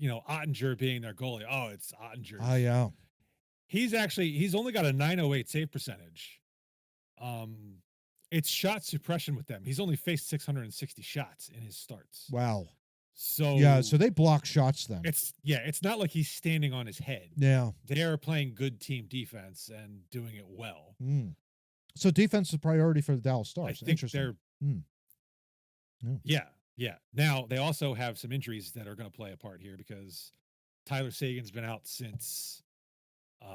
[SPEAKER 2] Ottinger being their goalie. Oh, it's Ottinger.
[SPEAKER 1] Oh, yeah.
[SPEAKER 2] He's only got a 908 save percentage. It's shot suppression with them. He's only faced 660 shots in his starts.
[SPEAKER 1] Wow.
[SPEAKER 2] So
[SPEAKER 1] yeah, so they block shots then.
[SPEAKER 2] It's not like he's standing on his head.
[SPEAKER 1] Yeah.
[SPEAKER 2] They are playing good team defense and doing it well.
[SPEAKER 1] So defense is a priority for the Dallas Stars.
[SPEAKER 2] I think
[SPEAKER 1] Interesting.
[SPEAKER 2] Yeah. Now they also have some injuries that are going to play a part here because Tyler Sagan's been out since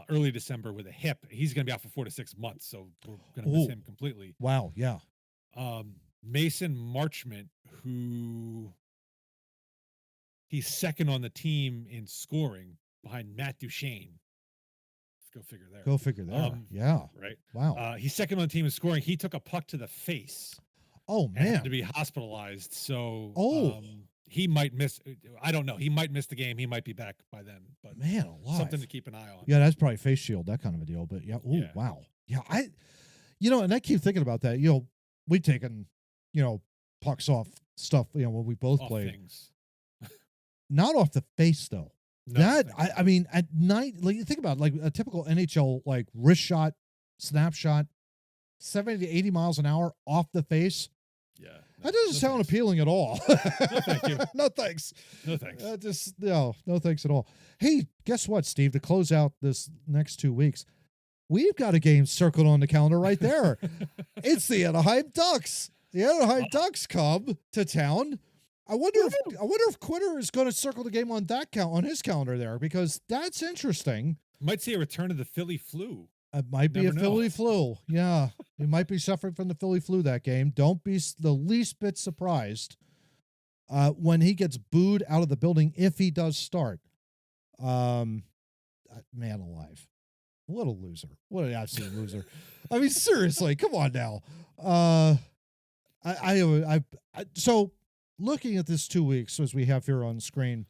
[SPEAKER 2] early December with a hip. He's going to be out for 4 to 6 months, so we're going to miss him completely.
[SPEAKER 1] Wow, yeah.
[SPEAKER 2] Mason Marchment, who he's second on the team in scoring behind Matt Duchene. Let's go figure there.
[SPEAKER 1] Go figure there. Yeah.
[SPEAKER 2] Right.
[SPEAKER 1] Wow.
[SPEAKER 2] He's second on the team in scoring. He took a puck to the face.
[SPEAKER 1] Oh,
[SPEAKER 2] and had
[SPEAKER 1] man.
[SPEAKER 2] to be hospitalized. So he might miss. I don't know. He might miss the game. He might be back by then. But
[SPEAKER 1] man, alive.
[SPEAKER 2] Something to keep an eye on.
[SPEAKER 1] Yeah, that's probably face shield, that kind of a deal. But yeah. Oh, wow. Yeah. And I keep thinking about that. We've taken, pucks off stuff, when we both played.
[SPEAKER 2] Things.
[SPEAKER 1] Not off the face, though.
[SPEAKER 2] No,
[SPEAKER 1] I mean, at night, like, think about it, like a typical NHL, like wrist shot, snapshot, 70 to 80 miles an hour off the face.
[SPEAKER 2] Yeah.
[SPEAKER 1] That doesn't sound appealing at all.
[SPEAKER 2] No, thank you.
[SPEAKER 1] No, thanks.
[SPEAKER 2] No, thanks.
[SPEAKER 1] No thanks at all. Hey, guess what, Steve? To close out this next 2 weeks, we've got a game circled on the calendar right there. It's the Anaheim Ducks. The Anaheim Ducks come to town. I wonder if Quitter is going to circle the game on his calendar there, because that's interesting.
[SPEAKER 2] Might see a return of the Philly flu.
[SPEAKER 1] It might be a Philly flu. Yeah. He might be suffering from the Philly flu that game. Don't be the least bit surprised when he gets booed out of the building, if he does start. Man alive. What a loser. What an absolute loser. I mean, seriously, come on now. So looking at this 2 weeks, as we have here on screen,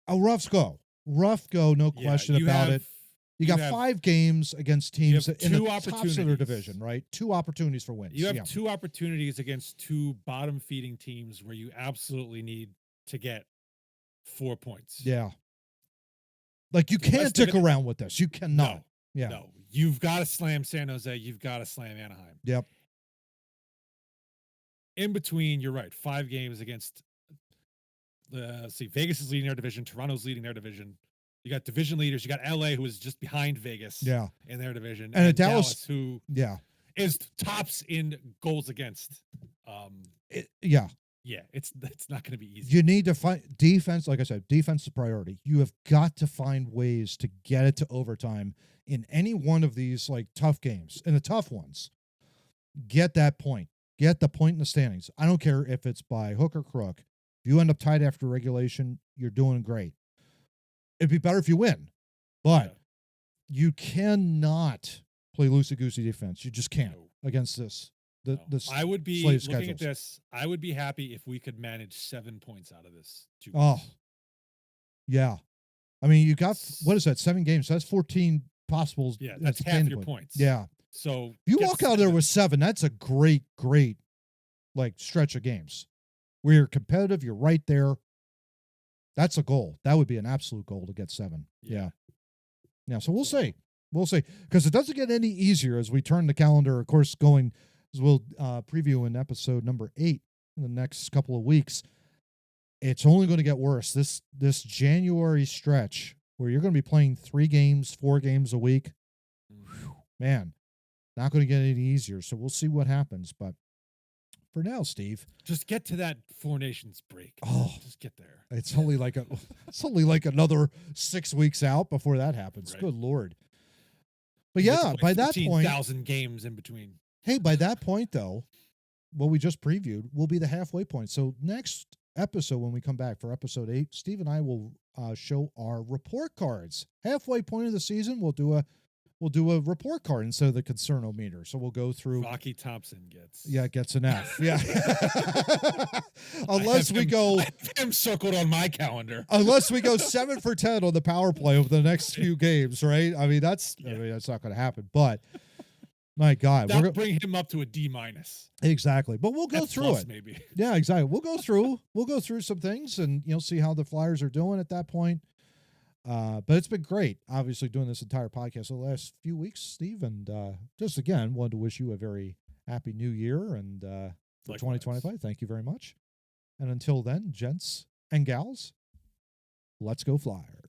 [SPEAKER 1] a rough go, no question about it. You got 5 games against teams in the tops of their division, right? 2 opportunities for wins.
[SPEAKER 2] You have 2 opportunities against 2 bottom-feeding teams where you absolutely need to get 4 points.
[SPEAKER 1] Yeah. Like, you can't dick around with this. You cannot.
[SPEAKER 2] No. You've got to slam San Jose. You've got to slam Anaheim.
[SPEAKER 1] Yep.
[SPEAKER 2] In between, you're right. 5 games against, Vegas is leading their division. Toronto's leading their division. You got division leaders. You got LA, who is just behind Vegas in their division.
[SPEAKER 1] And Dallas,
[SPEAKER 2] who is tops in goals against. It's not going to be easy.
[SPEAKER 1] You need to find defense. Like I said, defense is a priority. You have got to find ways to get it to overtime in any one of these, like, tough games. In the tough ones, get that point. Get the point in the standings. I don't care if it's by hook or crook. If you end up tied after regulation, you're doing great. It'd be better if you win, but you cannot play loosey-goosey defense. You just can't against this.
[SPEAKER 2] I would be looking at this. I would be happy if we could manage 7 points out of this. 2 weeks.
[SPEAKER 1] Oh, yeah. I mean, you got, what is that, 7 games? So that's 14 possibles.
[SPEAKER 2] Yeah, that's half your points.
[SPEAKER 1] Yeah.
[SPEAKER 2] So
[SPEAKER 1] you walk out there with 7. That's a great, like, stretch of games where you're competitive. You're right there. That's a goal. That would be an absolute goal to get 7. Yeah. So we'll see. Because it doesn't get any easier as we turn the calendar, of course, going, as we'll preview in episode number 8 in the next couple of weeks. It's only going to get worse. This January stretch where you're going to be playing 3 games, 4 games a week. Man, not going to get any easier. So we'll see what happens. But for now, Steve,
[SPEAKER 2] just get to that 4 Nations break.
[SPEAKER 1] Oh,
[SPEAKER 2] just get there.
[SPEAKER 1] It's only like another 6 weeks out before that happens. Right. Good Lord. But yeah, by that point,
[SPEAKER 2] 15,000 games in between.
[SPEAKER 1] Hey, by that point though, what we just previewed will be the halfway point. So next episode, when we come back for episode 8, Steve and I will show our report cards. Halfway point of the season, we'll do a report card instead of the concernometer. So we'll go through.
[SPEAKER 2] Rocky Thompson gets an
[SPEAKER 1] F. Yeah. Unless we go.
[SPEAKER 2] I have him circled on my calendar.
[SPEAKER 1] Unless we go 7 for 10 on the power play over the next few games, right? I mean, that's not going to happen. But My God,
[SPEAKER 2] That'll bring him up to a D minus.
[SPEAKER 1] Exactly, but we'll go
[SPEAKER 2] F
[SPEAKER 1] through
[SPEAKER 2] plus,
[SPEAKER 1] it.
[SPEAKER 2] maybe.
[SPEAKER 1] Yeah, exactly. We'll go through some things, and see how the Flyers are doing at that point. But it's been great, obviously, doing this entire podcast the last few weeks, Steve, and just again wanted to wish you a very happy New Year and for 2025. Thank you very much. And until then, gents and gals, let's go Flyers.